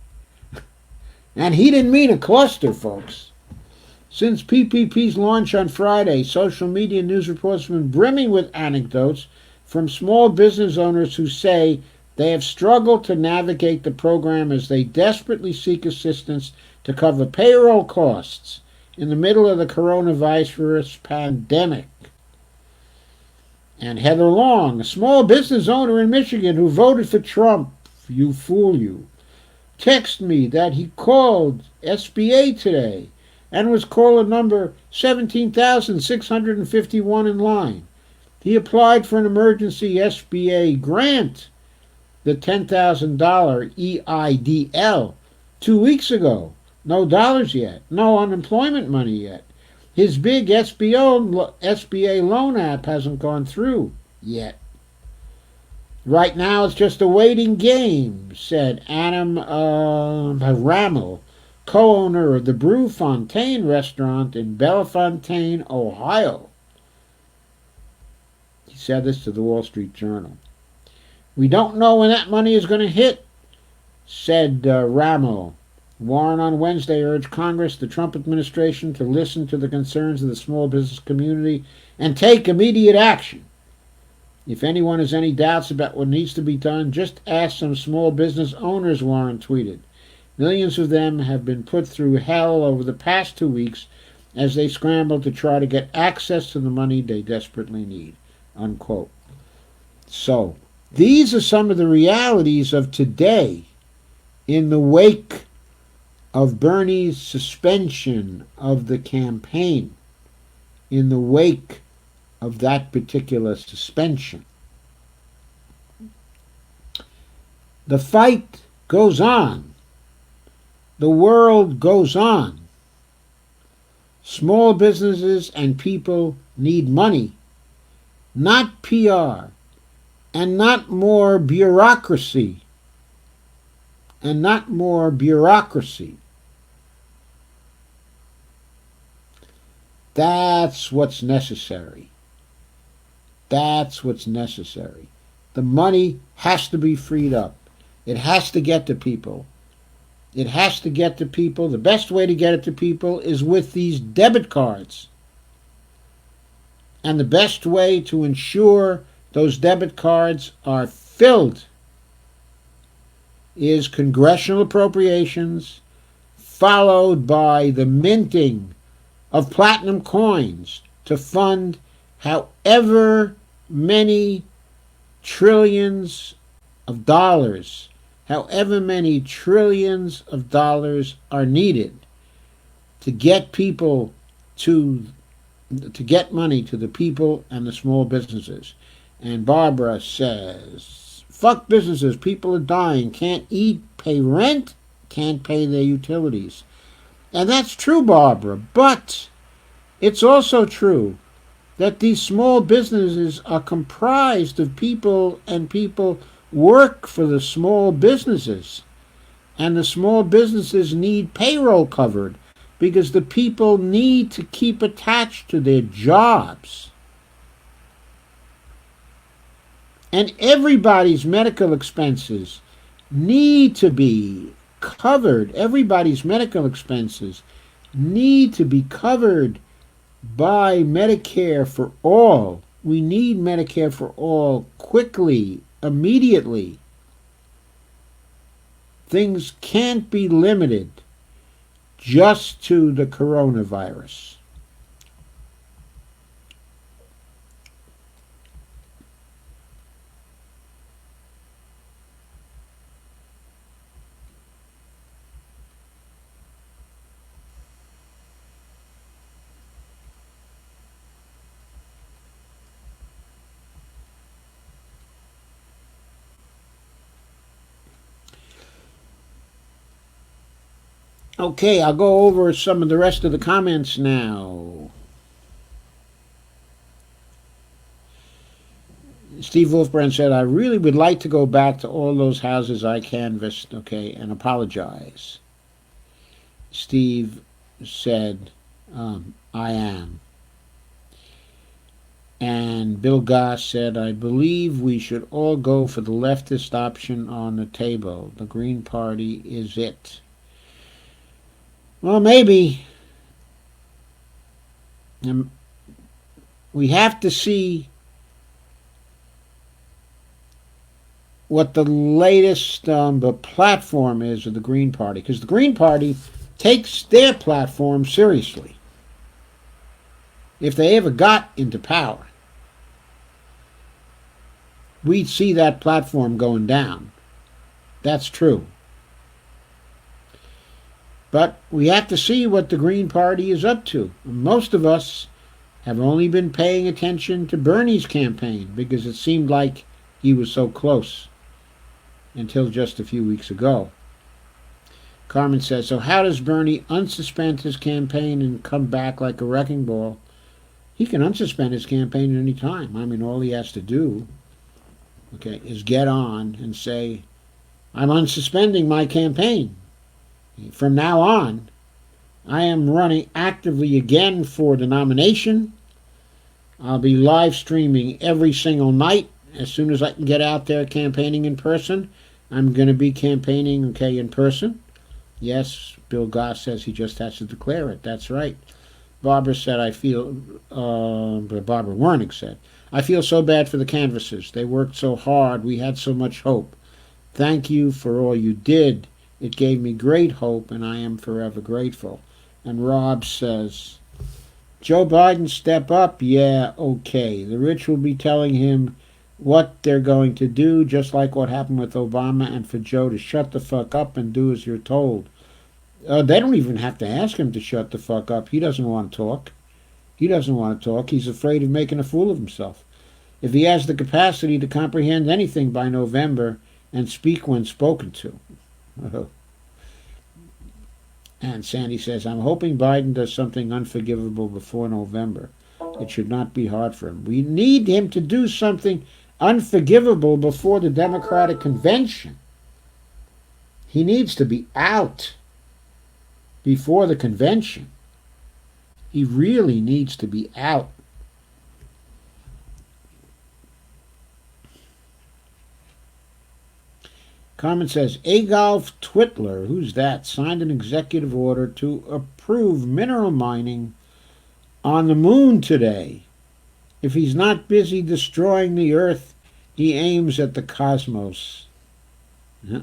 And he didn't mean a cluster, folks. Since PPP's launch on Friday, social media news reports have been brimming with anecdotes from small business owners who say they have struggled to navigate the program as they desperately seek assistance to cover payroll costs in the middle of the coronavirus pandemic. And Heather Long, a small business owner in Michigan who voted for Trump, you fool you, texted me that he called SBA today and was caller number 17,651 in line. He applied for an emergency SBA grant, the $10,000 EIDL, 2 weeks ago. No dollars yet. No unemployment money yet. His big SBA loan app hasn't gone through yet. Right now it's just a waiting game, said Adam Rammel, co-owner of the Brew Fontaine restaurant in Bellefontaine, Ohio. He said this to the Wall Street Journal. We don't know when that money is going to hit, said Rammel. Warren on Wednesday urged Congress, the Trump administration, to listen to the concerns of the small business community and take immediate action. If anyone has any doubts about what needs to be done, just ask some small business owners, Warren tweeted. Millions of them have been put through hell over the past 2 weeks as they scramble to try to get access to the money they desperately need. Unquote. So, these are some of the realities of today in the wake of Bernie's suspension of the campaign, in the wake of that particular suspension. The fight goes on. The world goes on. Small businesses and people need money, not PR, and not more bureaucracy. And not more bureaucracy. That's what's necessary. That's what's necessary. The money has to be freed up. It has to get to people. It has to get to people. The best way to get it to people is with these debit cards. And the best way to ensure those debit cards are filled is congressional appropriations followed by the minting of platinum coins to fund however many trillions of dollars, however many trillions of dollars are needed to get people to get money to the people and the small businesses. And Barbara says, fuck businesses, people are dying, can't eat, pay rent, can't pay their utilities. And that's true, Barbara, but it's also true that these small businesses are comprised of people, and people work for the small businesses. And the small businesses need payroll covered because the people need to keep attached to their jobs. And everybody's medical expenses need to be covered. Everybody's medical expenses need to be covered by Medicare for all. We need Medicare for all quickly, immediately. Things can't be limited just to the coronavirus. Okay, I'll go over some of the rest of the comments now. Steve Wolfbrand said, I really would like to go back to all those houses I canvassed, okay, and apologize. Steve said, I am. And Bill Goss said, I believe we should all go for the leftist option on the table. The Green Party is it. Well, maybe. We have to see what the latest platform is of the Green Party, because the Green Party takes their platform seriously. If they ever got into power, we'd see that platform going down. That's true. But we have to see what the Green Party is up to. Most of us have only been paying attention to Bernie's campaign because it seemed like he was so close until just a few weeks ago. Carmen says, so how does Bernie unsuspend his campaign and come back like a wrecking ball? He can unsuspend his campaign at any time. I mean, all he has to do, okay, is get on and say, I'm unsuspending my campaign. From now on, I am running actively again for the nomination. I'll be live streaming every single night. As soon as I can get out there campaigning in person, I'm going to be campaigning, okay, in person. Yes, Bill Goss says he just has to declare it. That's right. Barbara said, Barbara Wernick said, I feel so bad for the canvassers. They worked so hard. We had so much hope. Thank you for all you did. It gave me great hope, and I am forever grateful. And Rob says, Joe Biden, step up. Yeah, okay. The rich will be telling him what they're going to do, just like what happened with Obama, and for Joe to shut the fuck up and do as you're told. They don't even have to ask him to shut the fuck up. He doesn't want to talk. He doesn't want to talk. He's afraid of making a fool of himself. If he has the capacity to comprehend anything by November and speak when spoken to. And Sandy says, I'm hoping Biden does something unforgivable before November. It should not be hard for him. We need him to do something unforgivable before the Democratic convention. He needs to be out before the convention. He really needs to be out. Carmen says, Adolf Twitler, who's that, signed an executive order to approve mineral mining on the moon today. If he's not busy destroying the earth, he aims at the cosmos.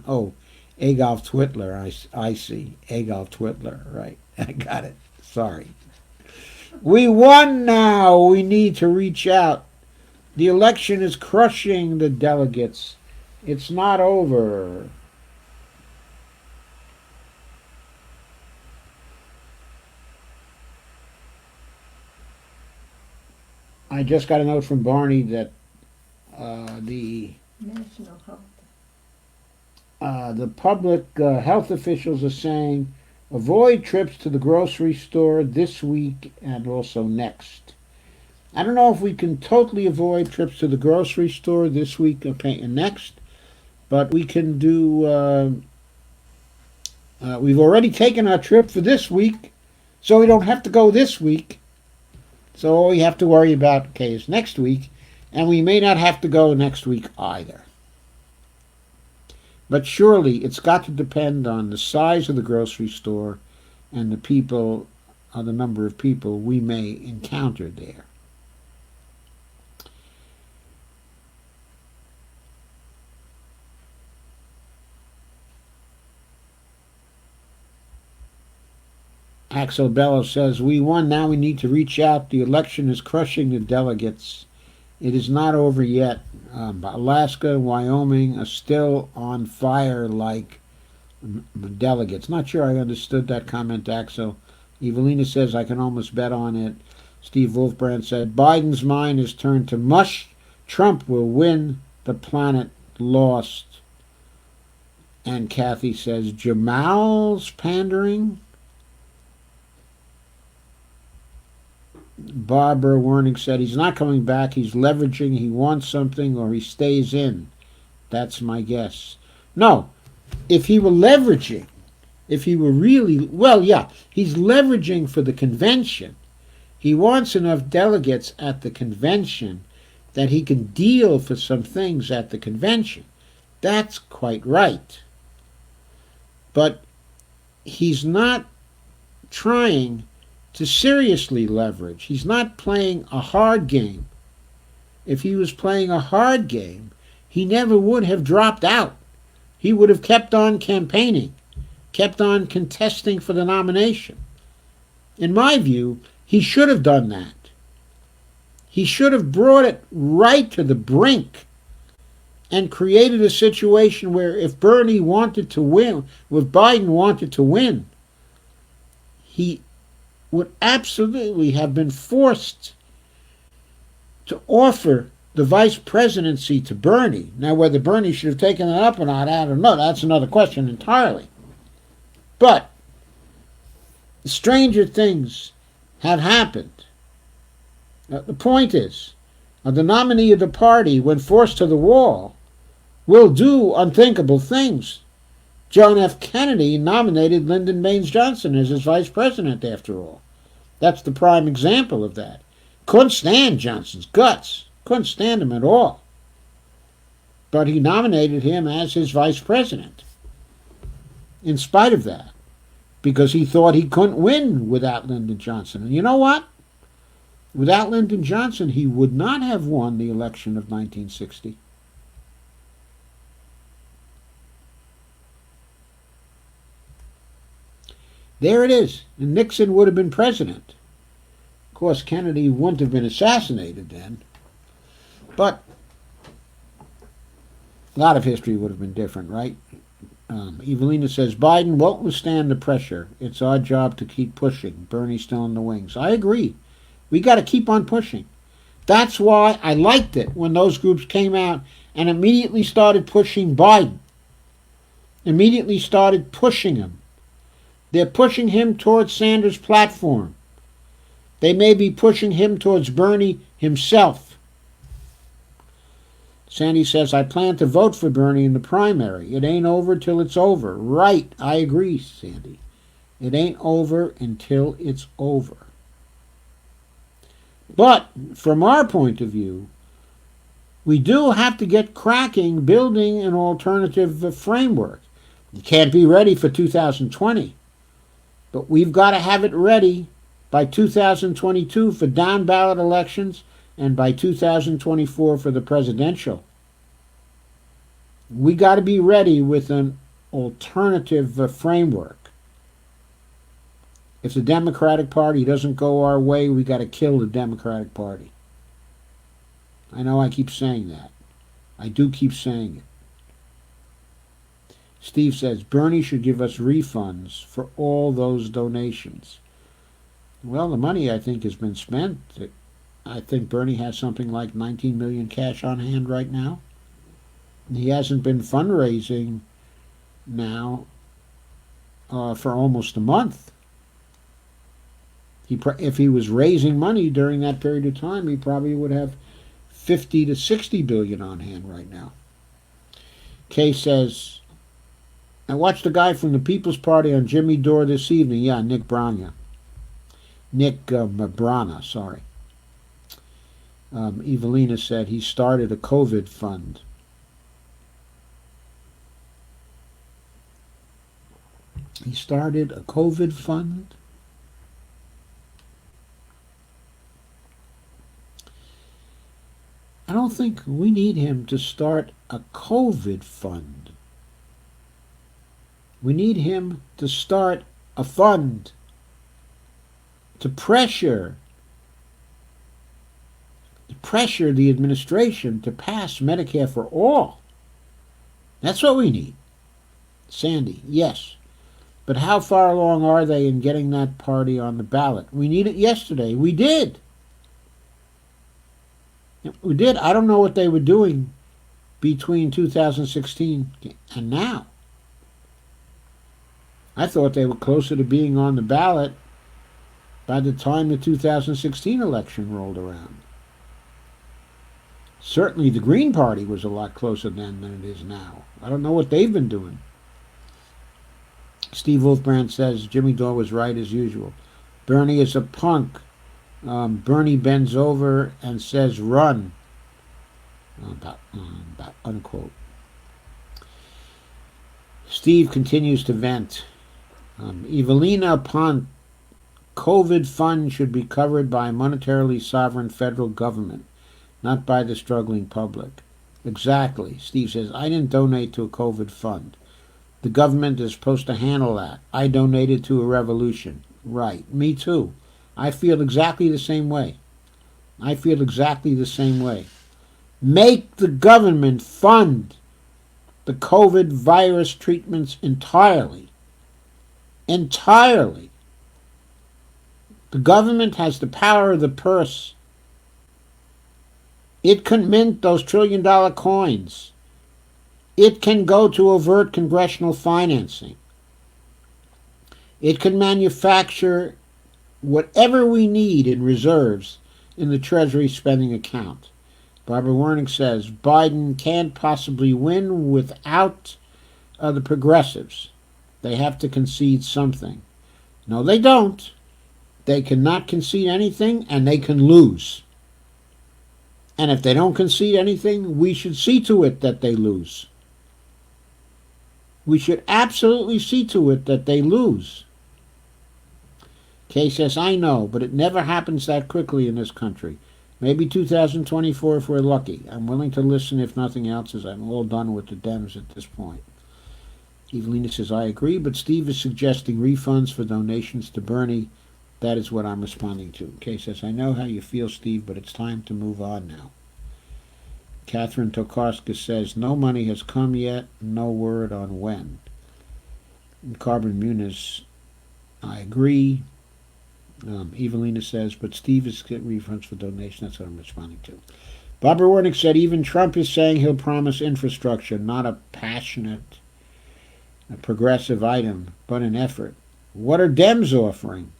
Oh, Adolf Twitler, I see. Adolf Twitler, right. I got it. Sorry. We won now. We need to reach out. The election is crushing the delegates. It's not over. I just got a note from Barney that the National Health. The public health officials are saying avoid trips to the grocery store this week and also next. I don't know if we can totally avoid trips to the grocery store this week and next, but we can do, we've already taken our trip for this week, so we don't have to go this week. So all we have to worry about, okay, is next week, and we may not have to go next week either. But surely it's got to depend on the size of the grocery store and the people, the number of people we may encounter there. Axel Bello says, we won, now we need to reach out. The election is crushing the delegates. It is not over yet. Alaska and Wyoming are still on fire like delegates. Not sure I understood that comment, Axel. Evelina says, I can almost bet on it. Steve Wolfbrand said, Biden's mind is turned to mush. Trump will win. The planet lost. And Kathy says, Jamal's pandering? Barbara Wernick said, he's not coming back. He's leveraging. He wants something or he stays in. That's my guess. No, if he were leveraging, if he were really, well, yeah, he's leveraging for the convention. He wants enough delegates at the convention that he can deal for some things at the convention. That's quite right. But he's not trying to seriously leverage. He's not playing a hard game. If he was playing a hard game, he never would have dropped out. He would have kept on campaigning, kept on contesting for the nomination. In my view, he should have done that. He should have brought it right to the brink and created a situation where if Bernie wanted to win, if Biden wanted to win, he would absolutely have been forced to offer the vice presidency to Bernie. Now, whether Bernie should have taken it up or not, I don't know. That's another question entirely. But stranger things have happened. The point is, the nominee of the party, when forced to the wall, will do unthinkable things. John F. Kennedy nominated Lyndon Baines Johnson as his vice president, after all. That's the prime example of that. Couldn't stand Johnson's guts. Couldn't stand him at all. But he nominated him as his vice president, in spite of that, because he thought he couldn't win without Lyndon Johnson. And you know what? Without Lyndon Johnson, he would not have won the election of 1960. There it is. And Nixon would have been president. Of course, Kennedy wouldn't have been assassinated then. But a lot of history would have been different, right? Evelina says, Biden won't withstand the pressure. It's our job to keep pushing. Bernie's still in the wings. I agree. We got to keep on pushing. That's why I liked it when those groups came out and immediately started pushing Biden. Immediately started pushing him. They're pushing him towards Sanders' platform. They may be pushing him towards Bernie himself. Sandy says, I plan to vote for Bernie in the primary. It ain't over till it's over. Right, I agree, Sandy. It ain't over until it's over. But from our point of view, we do have to get cracking building an alternative framework. You can't be ready for 2020. But we've got to have it ready by 2022 for down-ballot elections and by 2024 for the presidential. We got to be ready with an alternative framework. If the Democratic Party doesn't go our way, we got to kill the Democratic Party. I know I keep saying that. I do keep saying it. Steve says, Bernie should give us refunds for all those donations. Well, the money, I think, has been spent. I think Bernie has something like 19 million cash on hand right now. He hasn't been fundraising now for almost a month. If he was raising money during that period of time, he probably would have 50 to 60 billion on hand right now. Kay says, I watched a guy from the People's Party on Jimmy Dore this evening. Yeah, Nick Brana. Nick Brana, sorry. Evelina said he started a COVID fund. He started a COVID fund. I don't think we need him to start a COVID fund. We need him to start a fund to pressure the administration to pass Medicare for all. That's what we need. Sandy, yes. But how far along are they in getting that party on the ballot? We need it yesterday. We did. We did. I don't know what they were doing between 2016 and now. I thought they were closer to being on the ballot by the time the 2016 election rolled around. Certainly the Green Party was a lot closer then than it is now. I don't know what they've been doing. Steve Wolfbrand says Jimmy Dore was right as usual. Bernie is a punk. Bernie bends over and says run. About unquote. Steve continues to vent. Evelina Pont, COVID fund should be covered by a monetarily sovereign federal government, not by the struggling public. Exactly. Steve says, I didn't donate to a COVID fund. The government is supposed to handle that. I donated to a revolution. Right. Me too. I feel exactly the same way. Make the government fund the COVID virus treatments entirely. Entirely. The government has the power of the purse. It can mint those trillion-dollar coins. It can go to overt congressional financing. It can manufacture whatever we need in reserves in the Treasury spending account. Barbara Wernick says Biden can't possibly win without the progressives. They have to concede something. No, they don't. They cannot concede anything, and they can lose. And if they don't concede anything, we should see to it that they lose. We should absolutely see to it that they lose. Kay says, I know, but it never happens that quickly in this country. Maybe 2024 if we're lucky. I'm willing to listen if nothing else, as I'm all done with the Dems at this point. Evelina says, I agree, but Steve is suggesting refunds for donations to Bernie. That is what I'm responding to. Kay says, I know how you feel, Steve, but it's time to move on now. Catherine Tokarska says, no money has come yet, no word on when. And Carbon Muniz, I agree. Evelina says, but Steve is getting refunds for donations. That's what I'm responding to. Barbara Wernick said, even Trump is saying he'll promise infrastructure, not a passionate, a progressive item, but an effort. What are Dems offering?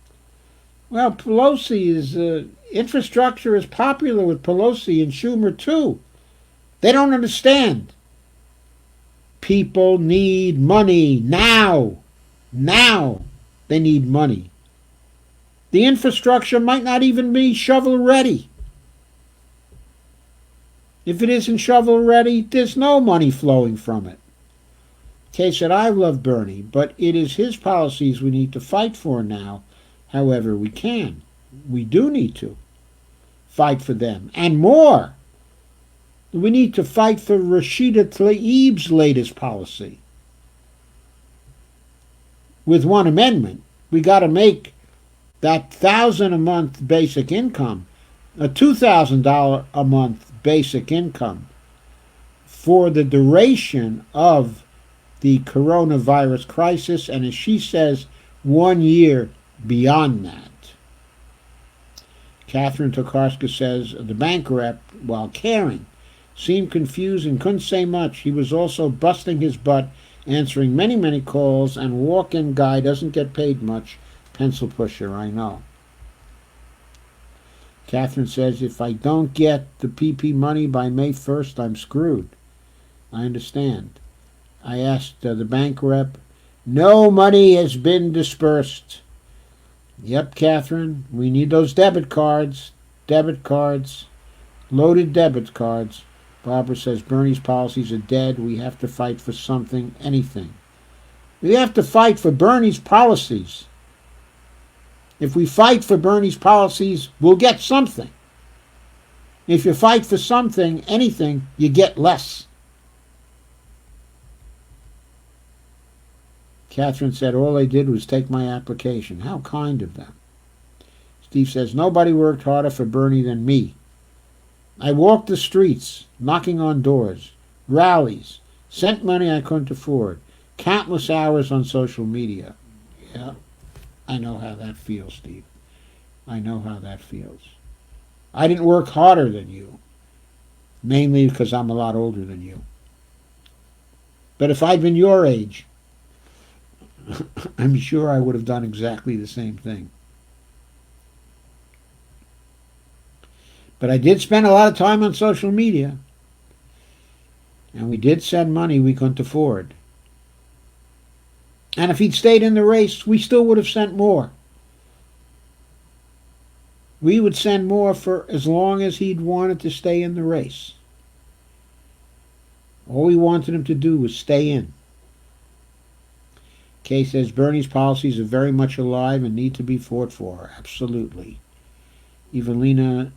Well, Pelosi is, infrastructure is popular with Pelosi and Schumer too. They don't understand. People need money now. Now they need money. The infrastructure might not even be shovel ready. If it isn't shovel ready, there's no money flowing from it. Kay said, I love Bernie, but it is his policies we need to fight for now, however we can. We do need to fight for them. And more. We need to fight for Rashida Tlaib's latest policy. With one amendment, we got to make that $1,000 a month basic income a $2,000 a month basic income for the duration of the coronavirus crisis, and as she says, 1 year beyond that. Catherine Tokarska says the bank rep, while caring, seemed confused and couldn't say much. He was also busting his butt, answering many, many calls, and walk-in guy doesn't get paid much. Pencil pusher, I know. Catherine says, if I don't get the PP money by May 1st, I'm screwed. I understand. I asked the bank rep, no money has been dispersed. Yep, Catherine, we need those debit cards, loaded debit cards. Barbara says Bernie's policies are dead. We have to fight for something, anything. We have to fight for Bernie's policies. If we fight for Bernie's policies, we'll get something. If you fight for something, anything, you get less. Catherine said, all they did was take my application. How kind of them. Steve says, nobody worked harder for Bernie than me. I walked the streets, knocking on doors, rallies, sent money I couldn't afford, countless hours on social media. Yeah, I know how that feels, Steve. I know how that feels. I didn't work harder than you, mainly because I'm a lot older than you. But if I'd been your age, I'm sure I would have done exactly the same thing. But I did spend a lot of time on social media, and we did send money we couldn't afford. And if he'd stayed in the race, we still would have sent more. We would send more for as long as he'd wanted to stay in the race. All we wanted him to do was stay in. Kay says, Bernie's policies are very much alive and need to be fought for. Absolutely. Evelina,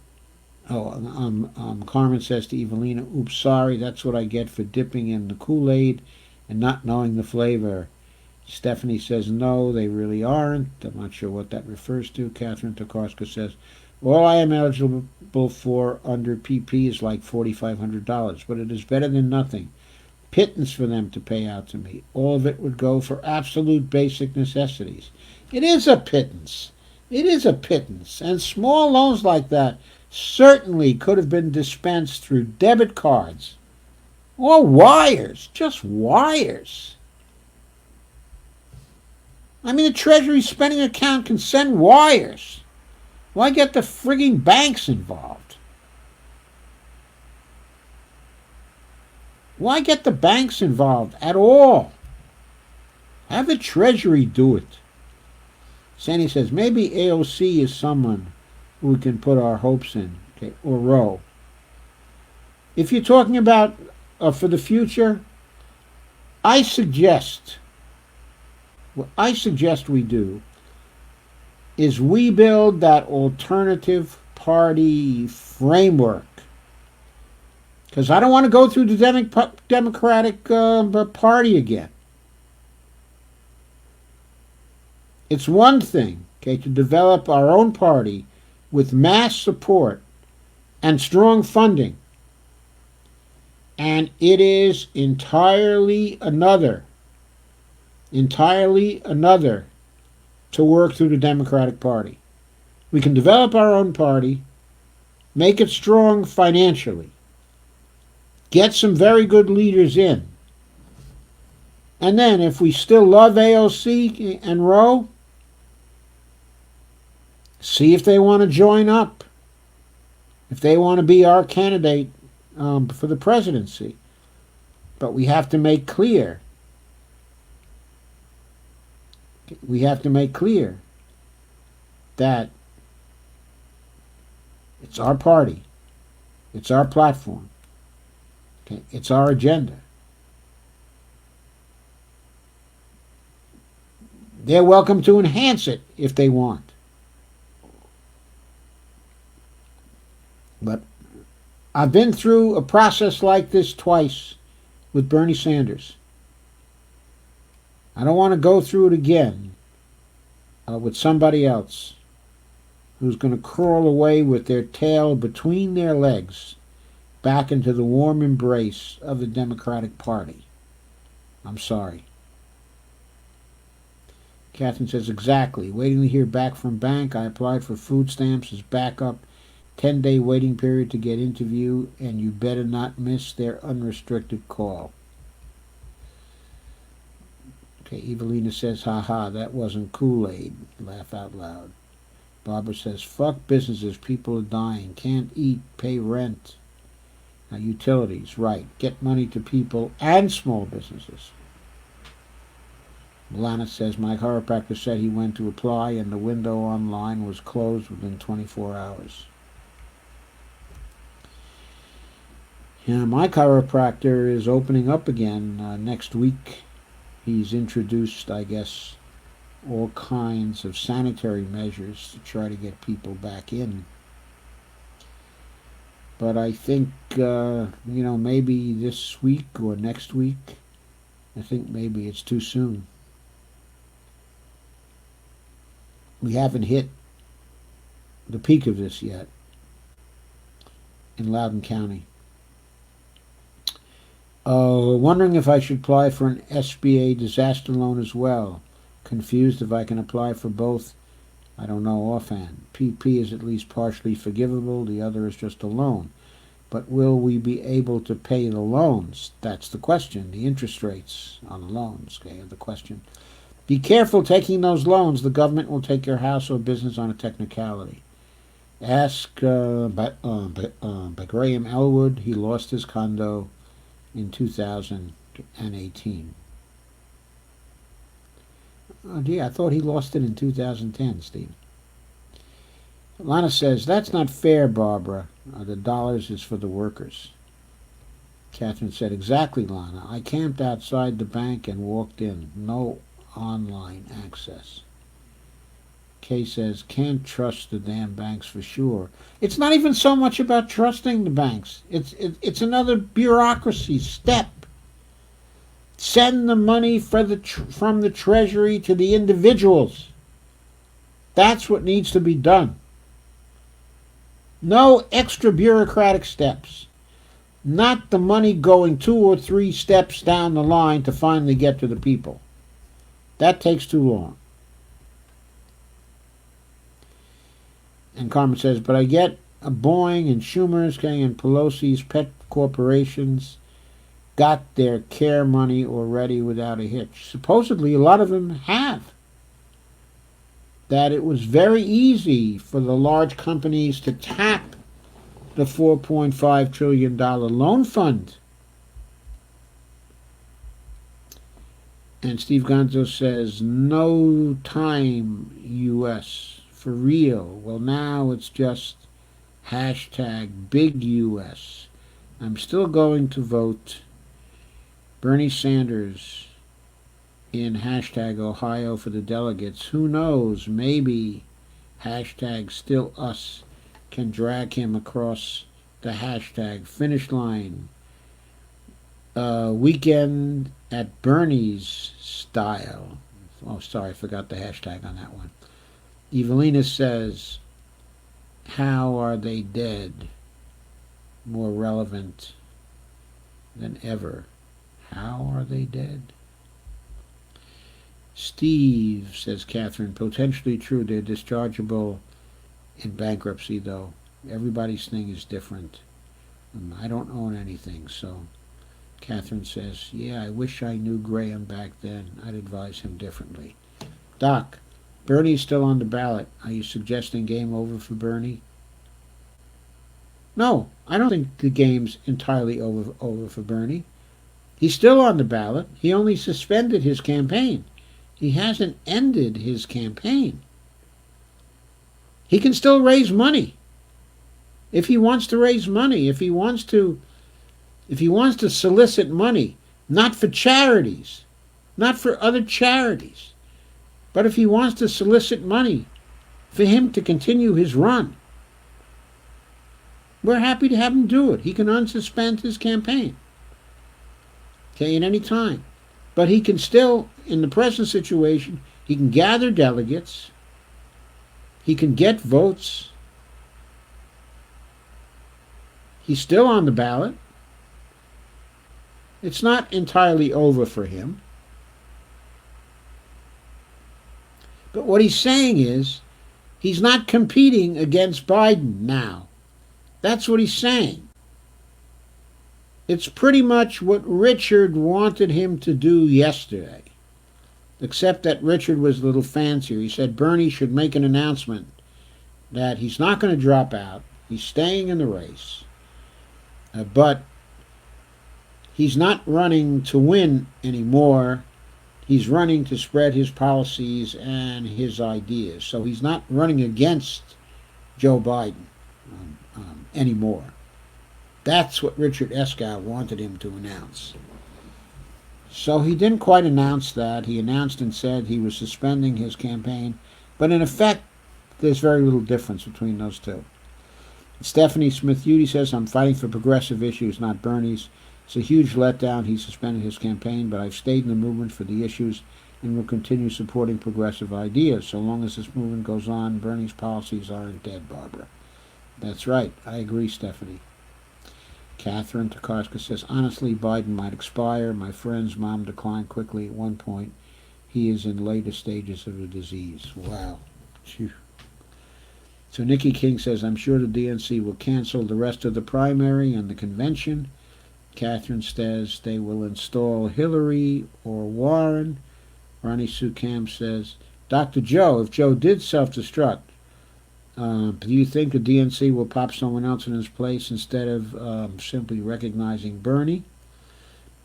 Carmen says to Evelina, oops, sorry, that's what I get for dipping in the Kool-Aid and not knowing the flavor. Stephanie says, no, they really aren't. I'm not sure what that refers to. Catherine Tokarska says, all I am eligible for under PP is like $4,500, but it is better than nothing. Pittance for them to pay out to me. All of it would go for absolute basic necessities. It is a pittance. It is a pittance. And small loans like that certainly could have been dispensed through debit cards or wires, just wires. I mean, the Treasury spending account can send wires. Why get the frigging banks involved? Why get the banks involved at all? Have the Treasury do it. Sandy says, maybe AOC is someone who we can put our hopes in, okay, or Roe. If you're talking about for the future, what I suggest we do is we build that alternative party framework. Because I don't want to go through the Democratic Party again. It's one thing, okay, to develop our own party with mass support and strong funding. And it is entirely another to work through the Democratic Party. We can develop our own party, make it strong financially, get some very good leaders in. And then if we still love AOC and Roe, see if they want to join up. If they want to be our candidate for the presidency. But we have to make clear. That it's our party. It's our platform. Okay, it's our agenda. They're welcome to enhance it if they want. But I've been through a process like this twice with Bernie Sanders. I don't want to go through it again with somebody else who's going to crawl away with their tail between their legs back into the warm embrace of the Democratic Party. I'm sorry. Catherine says, exactly. Waiting to hear back from bank. I applied for food stamps as backup. 10-day waiting period to get interview, and you better not miss their unrestricted call. Okay, Evelina says, haha, that wasn't Kool-Aid. Laugh out loud. Barbara says, fuck businesses. People are dying. Can't eat, pay rent. Utilities, right. Get money to people and small businesses. Milana says, my chiropractor said he went to apply and the window online was closed within 24 hours. Yeah, my chiropractor is opening up again next week. He's introduced, I guess, all kinds of sanitary measures to try to get people back in. But I think, maybe this week or next week, I think maybe it's too soon. We haven't hit the peak of this yet in Loudoun County. Wondering if I should apply for an SBA disaster loan as well. Confused if I can apply for both. I don't know offhand. PP is at least partially forgivable. The other is just a loan. But will we be able to pay the loans? That's the question. The interest rates on the loans, okay, are the question. Be careful taking those loans. The government will take your house or business on a technicality. Ask by Graham Elwood. He lost his condo in 2018. Oh dear, I thought he lost it in 2010, Steve. Lana says, that's not fair, Barbara. The dollars is for the workers. Catherine said, exactly, Lana. I camped outside the bank and walked in. No online access. Kay says, can't trust the damn banks for sure. It's not even so much about trusting the banks. It's another bureaucracy step. Send the money from the Treasury to the individuals. That's what needs to be done. No extra bureaucratic steps. Not the money going 2 or 3 steps down the line to finally get to the people. That takes too long. And Carmen says, but I get a Boeing and Schumer's and Pelosi's pet corporations got their care money already without a hitch. Supposedly, a lot of them have. That it was very easy for the large companies to tap the $4.5 trillion loan fund. And Steve Gonzo says, no time, U.S. For real. Well, now it's just hashtag big U.S. I'm still going to vote Bernie Sanders in hashtag Ohio for the delegates. Who knows? Maybe hashtag still us can drag him across the hashtag finish line. Weekend at Bernie's style. Oh, sorry, I forgot the hashtag on that one. Evelina says, how are they dead? More relevant than ever. How are they dead? Steve, says Catherine, potentially true. They're dischargeable in bankruptcy, though. Everybody's thing is different. I don't own anything, so Catherine says, yeah, I wish I knew Graham back then. I'd advise him differently. Doc, Bernie's still on the ballot. Are you suggesting game over for Bernie? No, I don't think the game's entirely over for Bernie. He's still on the ballot. He only suspended his campaign. He hasn't ended his campaign. He can still raise money. If he wants to raise money, if he wants to solicit money, not for charities, not for other charities, but if he wants to solicit money for him to continue his run, we're happy to have him do it. He can unsuspend his campaign, okay, at any time. But he can still, in the present situation, he can gather delegates, he can get votes, he's still on the ballot. It's not entirely over for him. But what he's saying is, he's not competing against Biden now. That's what he's saying. It's pretty much what Richard wanted him to do yesterday. Except that Richard was a little fancier. He said Bernie should make an announcement that he's not going to drop out. He's staying in the race. But he's not running to win anymore. He's running to spread his policies and his ideas. So he's not running against Joe Biden anymore. That's what Richard Eskow wanted him to announce. So he didn't quite announce that. He announced and said he was suspending his campaign, but in effect, there's very little difference between those two. Stephanie Smith-Udy says, I'm fighting for progressive issues, not Bernie's. It's a huge letdown. He suspended his campaign, but I've stayed in the movement for the issues and will continue supporting progressive ideas. So long as this movement goes on, Bernie's policies aren't dead, Barbara. That's right. I agree, Stephanie. Catherine Tokarska says, honestly, Biden might expire. My friend's mom declined quickly at one point. He is in later stages of the disease. Wow. Phew. So Nikki King says, I'm sure the DNC will cancel the rest of the primary and the convention. Catherine says they will install Hillary or Warren. Ronnie Sue Camp says, Dr. Joe, if Joe did self-destruct, do you think the DNC will pop someone else in his place instead of simply recognizing Bernie?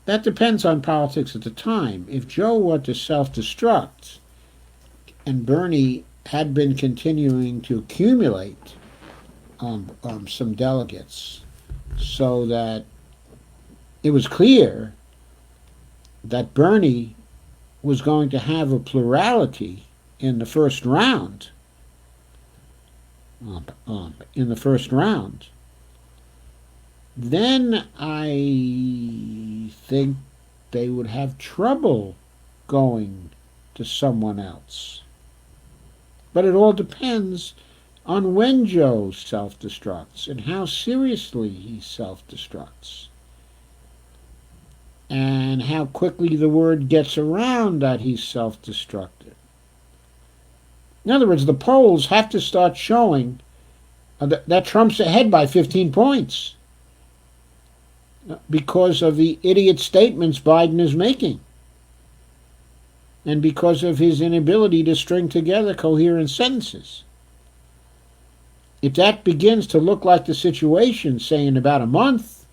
That depends on politics at the time. If Joe were to self-destruct and Bernie had been continuing to accumulate some delegates so that it was clear that Bernie was going to have a plurality in the first round, then I think they would have trouble going to someone else. But it all depends on when Joe self-destructs and how seriously he self-destructs, and how quickly the word gets around that he's self-destructed. In other words, the polls have to start showing that Trump's ahead by 15 points because of the idiot statements Biden is making and because of his inability to string together coherent sentences. If that begins to look like the situation, say in about a month,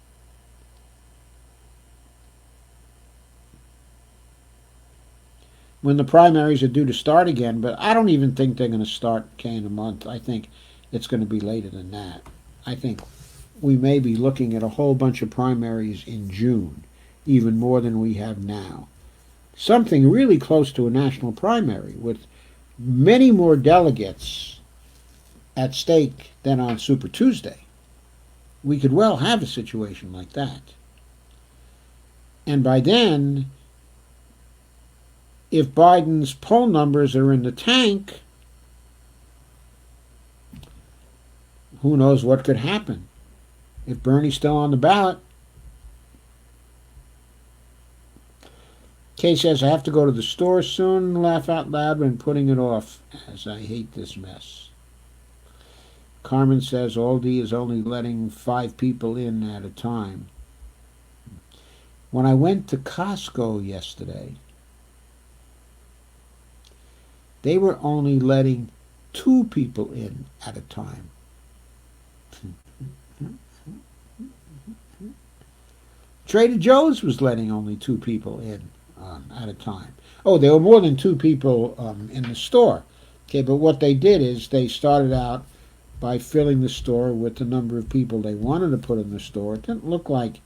when the primaries are due to start again, but I don't even think they're going to start in a month. I think it's going to be later than that. I think we may be looking at a whole bunch of primaries in June, even more than we have now. Something really close to a national primary with many more delegates at stake than on Super Tuesday. We could well have a situation like that. And by then, if Biden's poll numbers are in the tank, who knows what could happen. If Bernie's still on the ballot. Kay says, I have to go to the store soon. Laugh out loud when putting it off, as I hate this mess. Carmen says, Aldi is only letting 5 people in at a time. When I went to Costco yesterday, they were only letting 2 people in at a time. Trader Joe's was letting only 2 people in at a time. Oh, there were more than 2 people in the store. Okay, but what they did is they started out by filling the store with the number of people they wanted to put in the store. It didn't look like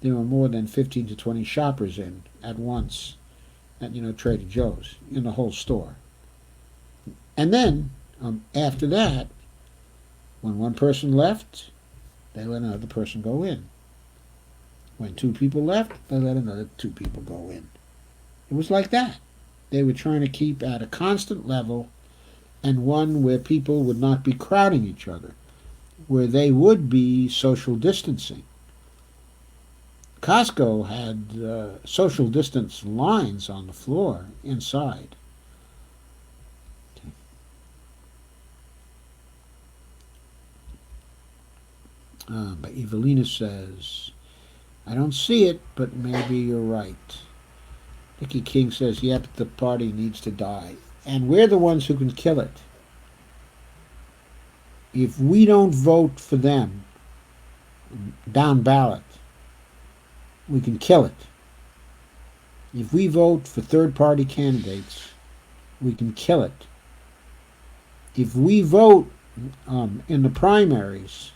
there were more than 15 to 20 shoppers in at once at, Trader Joe's in the whole store. And then, after that, when one person left, they let another person go in. When 2 people left, they let another 2 people go in. It was like that. They were trying to keep at a constant level, and one where people would not be crowding each other, where they would be social distancing. Costco had social distance lines on the floor inside. But Evelina says, I don't see it, but maybe you're right. Nikki King says, yep, the party needs to die. And we're the ones who can kill it. If we don't vote for them down ballot, we can kill it. If we vote for third-party candidates, we can kill it. If we vote in the primaries,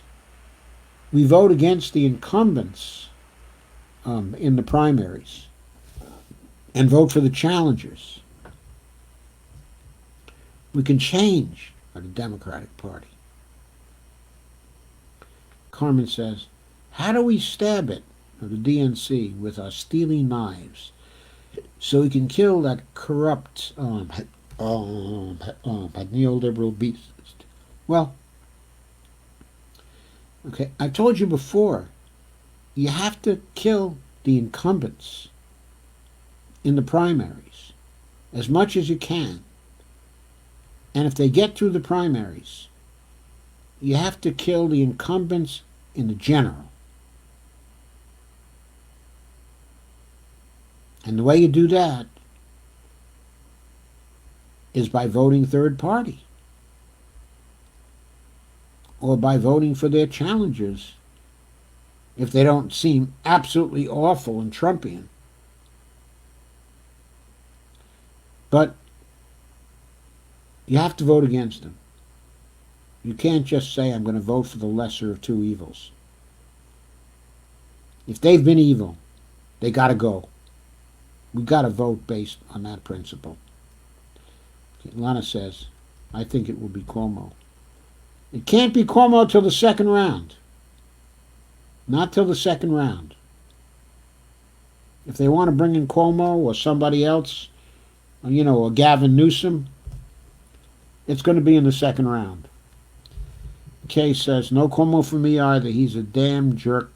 we vote against the incumbents in the primaries, and vote for the challengers. We can change the Democratic Party. Carmen says, how do we stab it, the DNC, with our steely knives so we can kill that corrupt neoliberal beast? Well, okay, I told you before, you have to kill the incumbents in the primaries as much as you can. And if they get through the primaries, you have to kill the incumbents in the general. And the way you do that is by voting third party, or by voting for their challengers if they don't seem absolutely awful and Trumpian. But you have to vote against them. You can't just say, I'm going to vote for the lesser of two evils. If they've been evil, they got to go. We've got to vote based on that principle. Okay, Lana says, I think it will be Cuomo. It can't be Cuomo till the second round. Not till the second round. If they want to bring in Cuomo or somebody else, or Gavin Newsom, it's going to be in the second round. Kay says, no Cuomo for me either. He's a damn jerk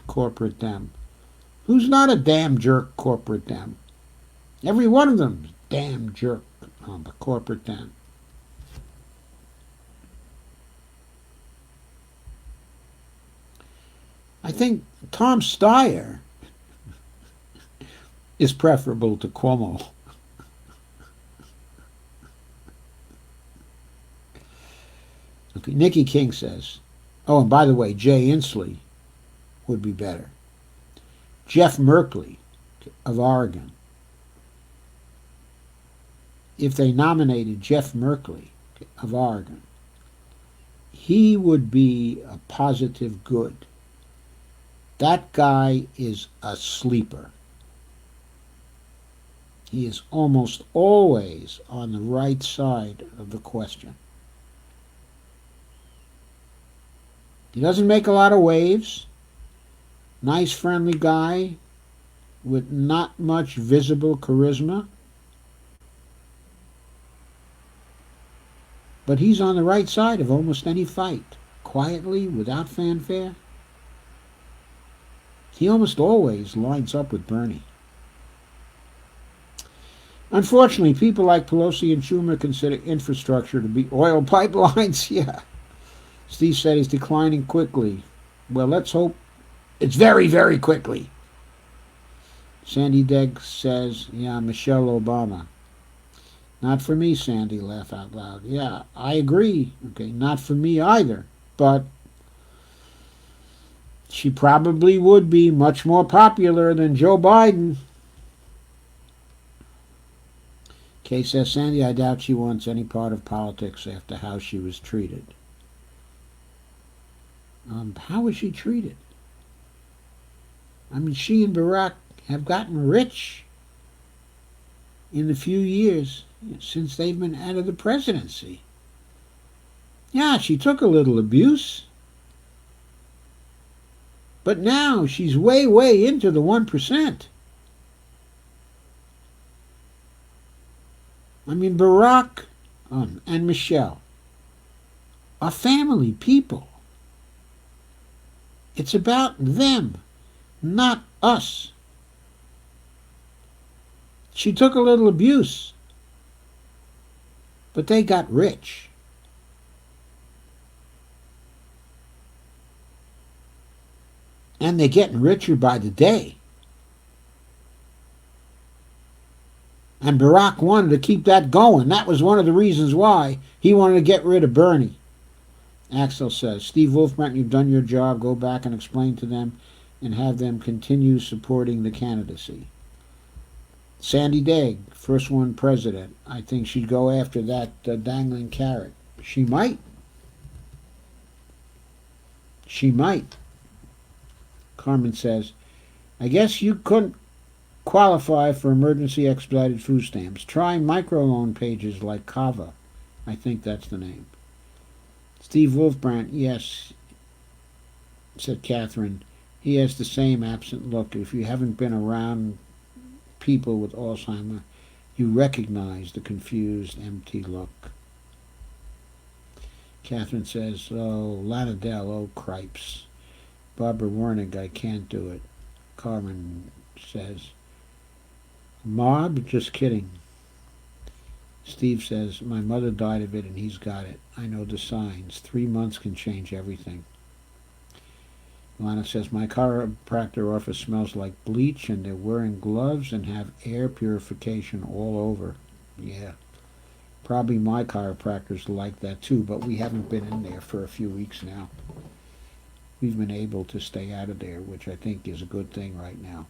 corporate Dem. Who's not a damn jerk corporate Dem? Every one of them is damn jerk corporate Dem. I think Tom Steyer is preferable to Cuomo. Okay, Nikki King says, oh, and by the way, Jay Inslee would be better. Jeff Merkley of Oregon. If they nominated Jeff Merkley of Oregon, he would be a positive good. That guy is a sleeper. He is almost always on the right side of the question. He doesn't make a lot of waves. Nice, friendly guy with not much visible charisma. But he's on the right side of almost any fight, quietly, without fanfare. He almost always lines up with Bernie. Unfortunately, people like Pelosi and Schumer consider infrastructure to be oil pipelines. Yeah. Steve said he's declining quickly. Well, let's hope it's very, very quickly. Sandy Degg says, yeah, Michelle Obama. Not for me, Sandy, laugh out loud. Yeah, I agree. Okay, not for me either. But she probably would be much more popular than Joe Biden. Kay says, Sandy, I doubt she wants any part of politics after how she was treated. How was she treated? I mean, she and Barack have gotten rich in the few years since they've been out of the presidency. Yeah, she took a little abuse. But now she's way, way into the 1%. I mean, Barack and Michelle are family people. It's about them, not us. She took a little abuse, but they got rich. And they're getting richer by the day. And Barack wanted to keep that going. That was one of the reasons why he wanted to get rid of Bernie. Axel says, Steve Wolfbrandt, you've done your job. Go back and explain to them and have them continue supporting the candidacy. Sandy Degg, first one president. I think she'd go after that dangling carrot. She might. She might. Carmen says, I guess you couldn't qualify for emergency expedited food stamps. Try microloan pages like Kava. I think that's the name. Steve Wolfbrandt, yes, said Catherine. He has the same absent look. If you haven't been around people with Alzheimer, you recognize the confused, empty look. Catherine says, oh, Lanadell, oh, cripes. Barbara Wernig, I can't do it. Carmen says, Mob? Just kidding. Steve says, my mother died of it and he's got it. I know the signs. 3 months can change everything. Lana says, my chiropractor office smells like bleach and they're wearing gloves and have air purification all over. Yeah. Probably my chiropractor's like that too, but we haven't been in there for a few weeks now. We've been able to stay out of there, which I think is a good thing right now.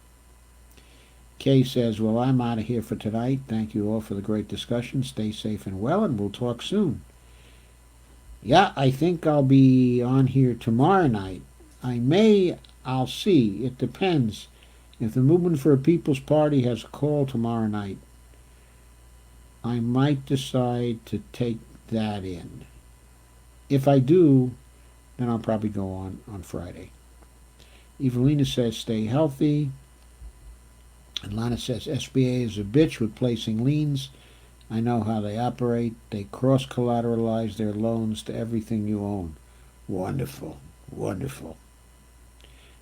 Kay says, well, I'm out of here for tonight. Thank you all for the great discussion. Stay safe and well, and we'll talk soon. Yeah, I think I'll be on here tomorrow night. I'll see. It depends. If the Movement for a People's Party has a call tomorrow night, I might decide to take that in. If I do, then I'll probably go on Friday. Evelina says, stay healthy. And Lana says, SBA is a bitch with placing liens. I know how they operate. They cross-collateralize their loans to everything you own. Wonderful. Wonderful.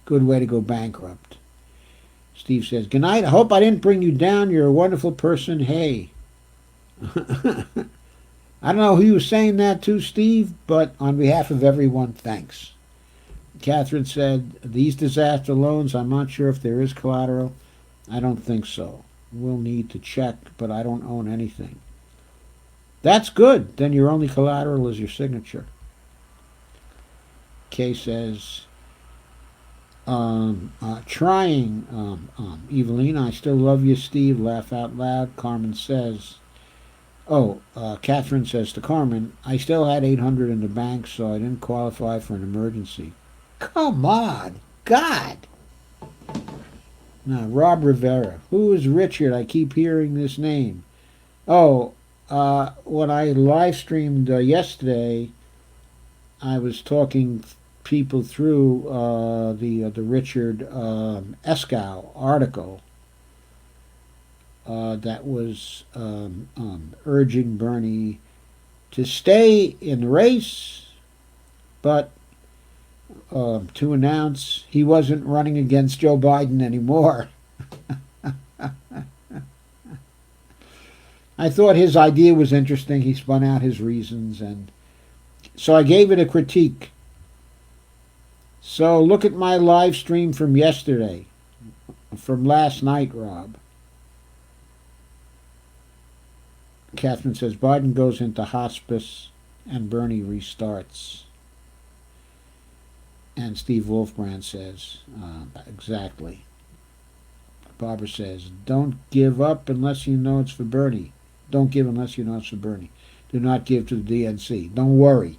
Good way to go bankrupt. Steve says, good night. I hope I didn't bring you down. You're a wonderful person. Hey. I don't know who you were saying that to, Steve, but on behalf of everyone, thanks. Catherine said, these disaster loans, I'm not sure if there is collateral. I don't think so. We'll need to check, but I don't own anything. That's good. Then your only collateral is your signature. Kay says, trying, Evelina, I still love you, Steve. Laugh out loud. Carmen says, Catherine says to Carmen, I still had $800 in the bank, so I didn't qualify for an emergency. Come on, God. Now, Rob Rivera. Who is Richard? I keep hearing this name. When I live streamed yesterday, I was talking people through the Richard Eskow article that was urging Bernie to stay in the race, but to announce he wasn't running against Joe Biden anymore. I thought his idea was interesting. He spun out his reasons, and so I gave it a critique. So look at my live stream from yesterday, from last night, Rob. Catherine says, Biden goes into hospice and Bernie restarts. And Steve Wolfbrand says, exactly. Barbara says, don't give up unless you know it's for Bernie. Don't give unless you know it's for Bernie. Do not give to the DNC. Don't worry.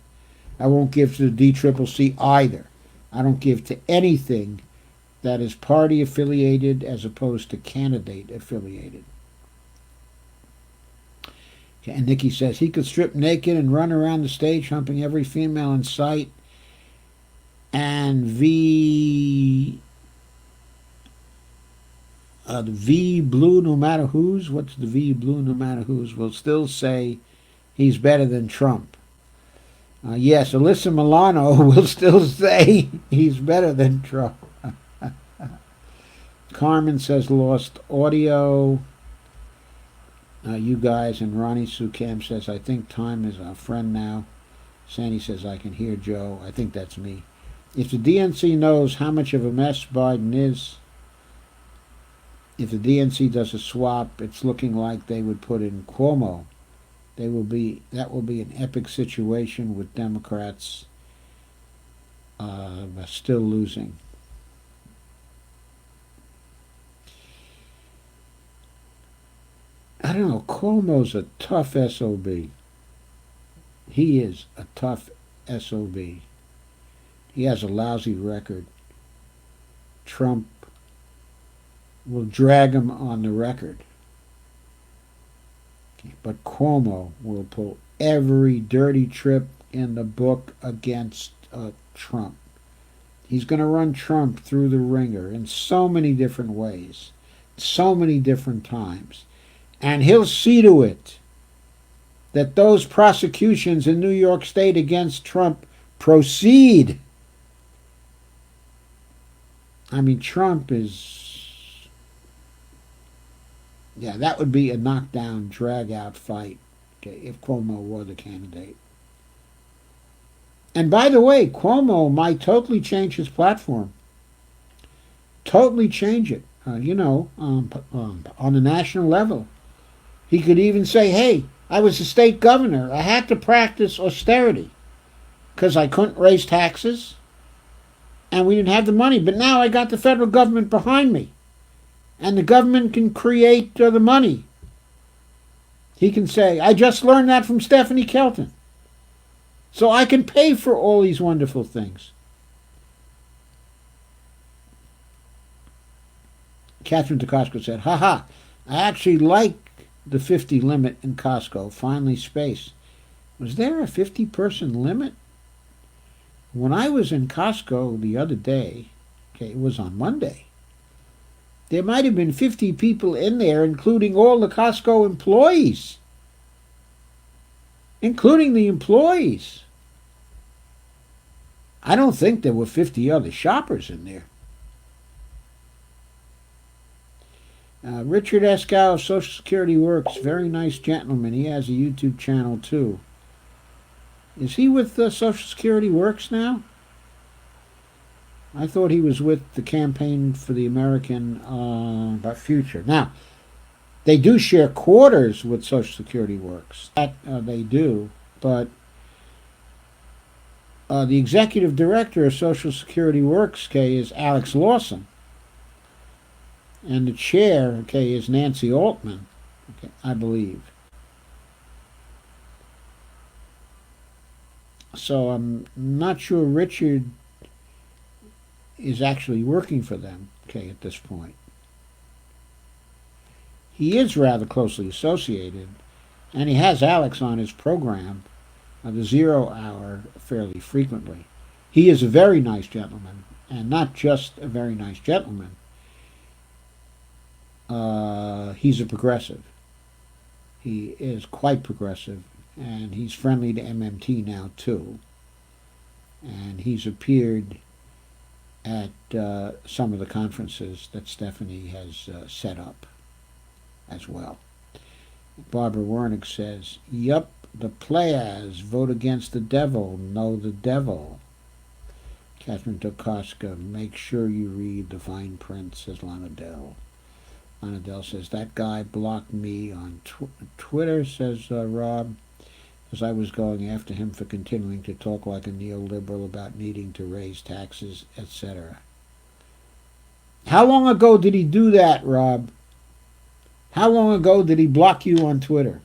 I won't give to the DCCC either. I don't give to anything that is party affiliated as opposed to candidate affiliated. Okay, and Nikki says, he could strip naked and run around the stage humping every female in sight, and the V blue no matter whose, what's the V blue no matter whose, will still say he's better than Trump. Yes, Alyssa Milano will still say he's better than Trump. Carmen says lost audio. You guys, and Ronnie Sukam says, I think time is our friend now. Sandy says, I can hear Joe. I think that's me. If the DNC knows how much of a mess Biden is, if the DNC does a swap, it's looking like they would put in Cuomo. That will be an epic situation with Democrats still losing. I don't know. Cuomo's a tough SOB. He is a tough SOB. He has a lousy record. Trump will drag him on the record. Okay. But Cuomo will pull every dirty trick in the book against Trump. He's going to run Trump through the ringer in so many different ways, so many different times. And he'll see to it that those prosecutions in New York State against Trump proceed. I mean, Trump is... Yeah, that would be a knockdown, drag-out fight, okay, if Cuomo were the candidate. And by the way, Cuomo might totally change his platform. Totally change it, on a national level. He could even say, hey, I was a state governor. I had to practice austerity because I couldn't raise taxes and we didn't have the money. But now I got the federal government behind me. And the government can create the money. He can say, I just learned that from Stephanie Kelton. So I can pay for all these wonderful things. Catherine DeCostco said, I actually like the 50 limit in Costco. Finally space. Was there a 50-person limit? When I was in Costco the other day, okay, it was on Monday, there might have been 50 people in there, including all the Costco employees. Including the employees. I don't think there were 50 other shoppers in there. Richard Escow of Social Security Works, very nice gentleman. He has a YouTube channel too. Is he with Social Security Works now? I thought he was with the Campaign for the American Future. Now, they do share quarters with Social Security Works. That they do, but the executive director of Social Security Works, is Alex Lawson. And the chair, is Nancy Altman, I believe. So I'm not sure Richard is actually working for them, at this point. He is rather closely associated, and he has Alex on his program, the 0 Hour, fairly frequently. He is a very nice gentleman, and not just a very nice gentleman. He's a progressive. He is quite progressive, and he's friendly to MMT now too. And he's appeared at some of the conferences that Stephanie has set up as well. Barbara Wernick says, "Yup, the players vote against the devil, know the devil." Catherine Tokoska, "Make sure you read the fine print," says Lana Dell. Lana Dell says, "That guy blocked me on Twitter," says Rob, "because I was going after him for continuing to talk like a neoliberal about needing to raise taxes, etc." How long ago did he do that, Rob? How long ago did he block you on Twitter?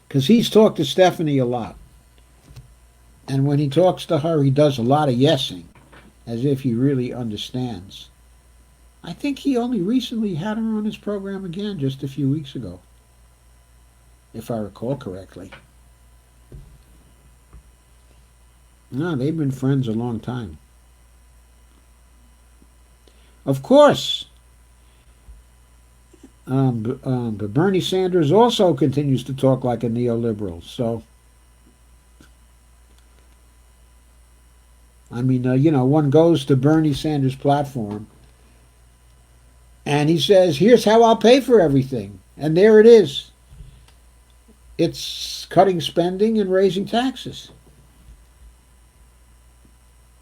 Because he's talked to Stephanie a lot. And when he talks to her, he does a lot of yesing, as if he really understands. I think he only recently had her on his program again, just a few weeks ago, if I recall correctly. No, they've been friends a long time. Of course, but Bernie Sanders also continues to talk like a neoliberal. So, I mean, one goes to Bernie Sanders' platform, and he says, "Here's how I'll pay for everything." And there it is. It's cutting spending and raising taxes.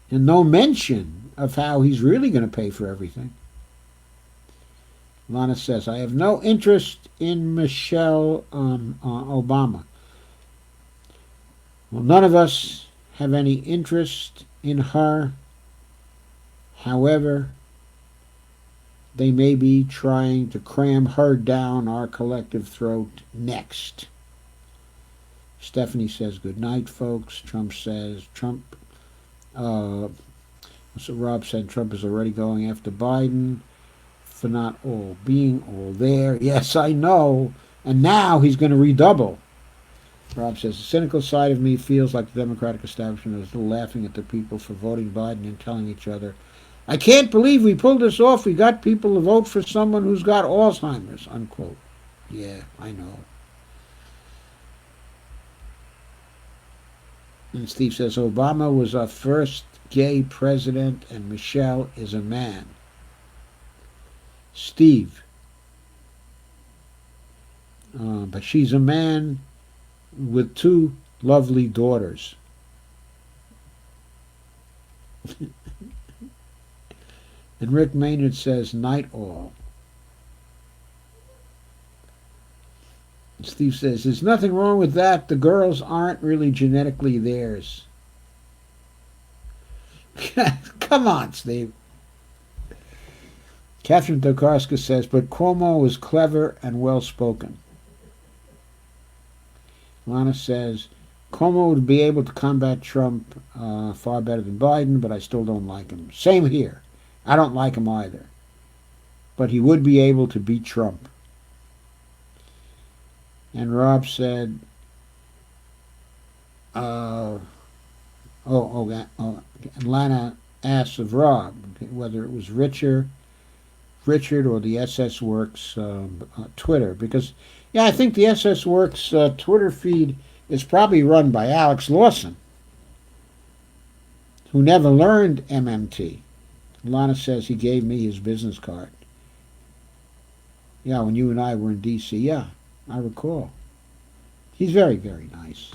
And no mention of how he's really going to pay for everything. Lana says, "I have no interest in Michelle Obama." Well, none of us have any interest in her. However, they may be trying to cram her down our collective throat next. Stephanie says, "Good night, folks." Trump says, So Rob said Trump is already going after Biden for not all being all there. Yes, I know. And now he's going to redouble. Rob says, the cynical side of me feels like the Democratic establishment is laughing at the people for voting Biden and telling each other, I can't believe we pulled this off. We got people to vote for someone who's got Alzheimer's, unquote. Yeah, I know. And Steve says, Obama was our first gay president and Michelle is a man. Steve. But she's a man with two lovely daughters. And Rick Maynard says, night all. And Steve says, there's nothing wrong with that. The girls aren't really genetically theirs. Come on, Steve. Catherine Tokarska says, but Cuomo was clever and well-spoken. Lana says, Cuomo would be able to combat Trump far better than Biden, but I still don't like him. Same here. I don't like him either. But he would be able to beat Trump. And Rob said, and Lana asked of Rob whether it was Richard or the SS Works Twitter. Because, yeah, I think the SS Works Twitter feed is probably run by Alex Lawson, who never learned MMT. Lana says he gave me his business card. Yeah, when you and I were in D.C., yeah, I recall. He's very, very nice.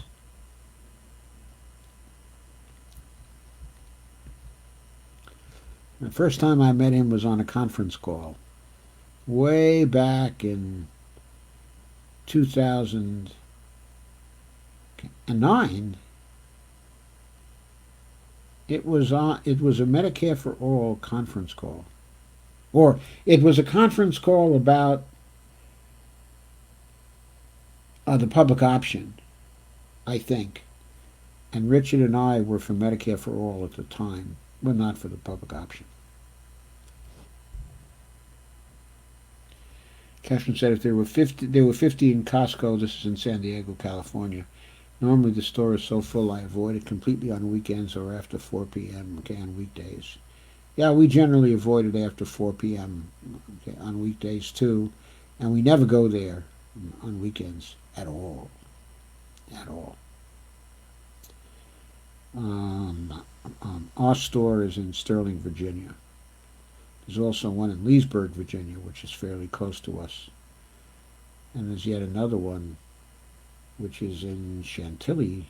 The first time I met him was on a conference call way back in 2009. It was a Medicare for All conference call. Or it was a conference call about the public option, I think. And Richard and I were for Medicare for All at the time. We're not for the public option. Catherine said if there were 50 in Costco. This is in San Diego, California. Normally the store is so full I avoid it completely on weekends or after 4 p.m. Okay, on weekdays. Yeah, we generally avoid it after 4 p.m. Okay, on weekdays too, and we never go there on weekends at all. At all. Our store is in Sterling, Virginia. There's also one in Leesburg, Virginia, which is fairly close to us. And there's yet another one which is in Chantilly,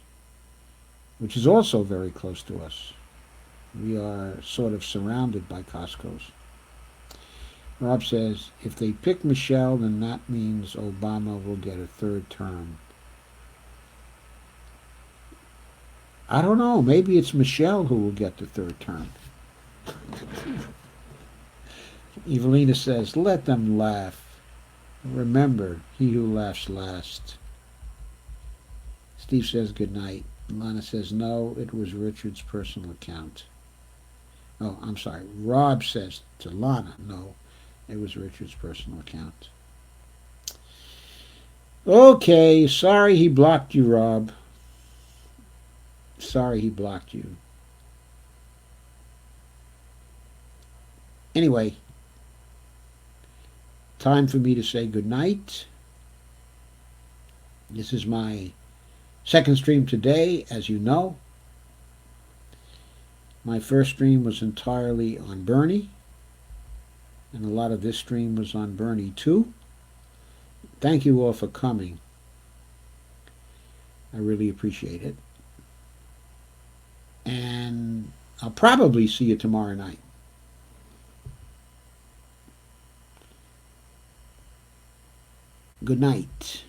which is also very close to us. We are sort of surrounded by Costco's. Rob says, if they pick Michelle, then that means Obama will get a third term. I don't know. Maybe it's Michelle who will get the third term. Evelina says, let them laugh. Remember, he who laughs last. Steve says good night. Lana says, no, it was Richard's personal account. Oh, I'm sorry. Rob says to Lana, no, it was Richard's personal account. Okay, sorry he blocked you, Rob. Sorry he blocked you. Anyway, time for me to say good night. This is my second stream today, as you know. My first stream was entirely on Bernie, and a lot of this stream was on Bernie too. Thank you all for coming. I really appreciate it. And I'll probably see you tomorrow night. Good night.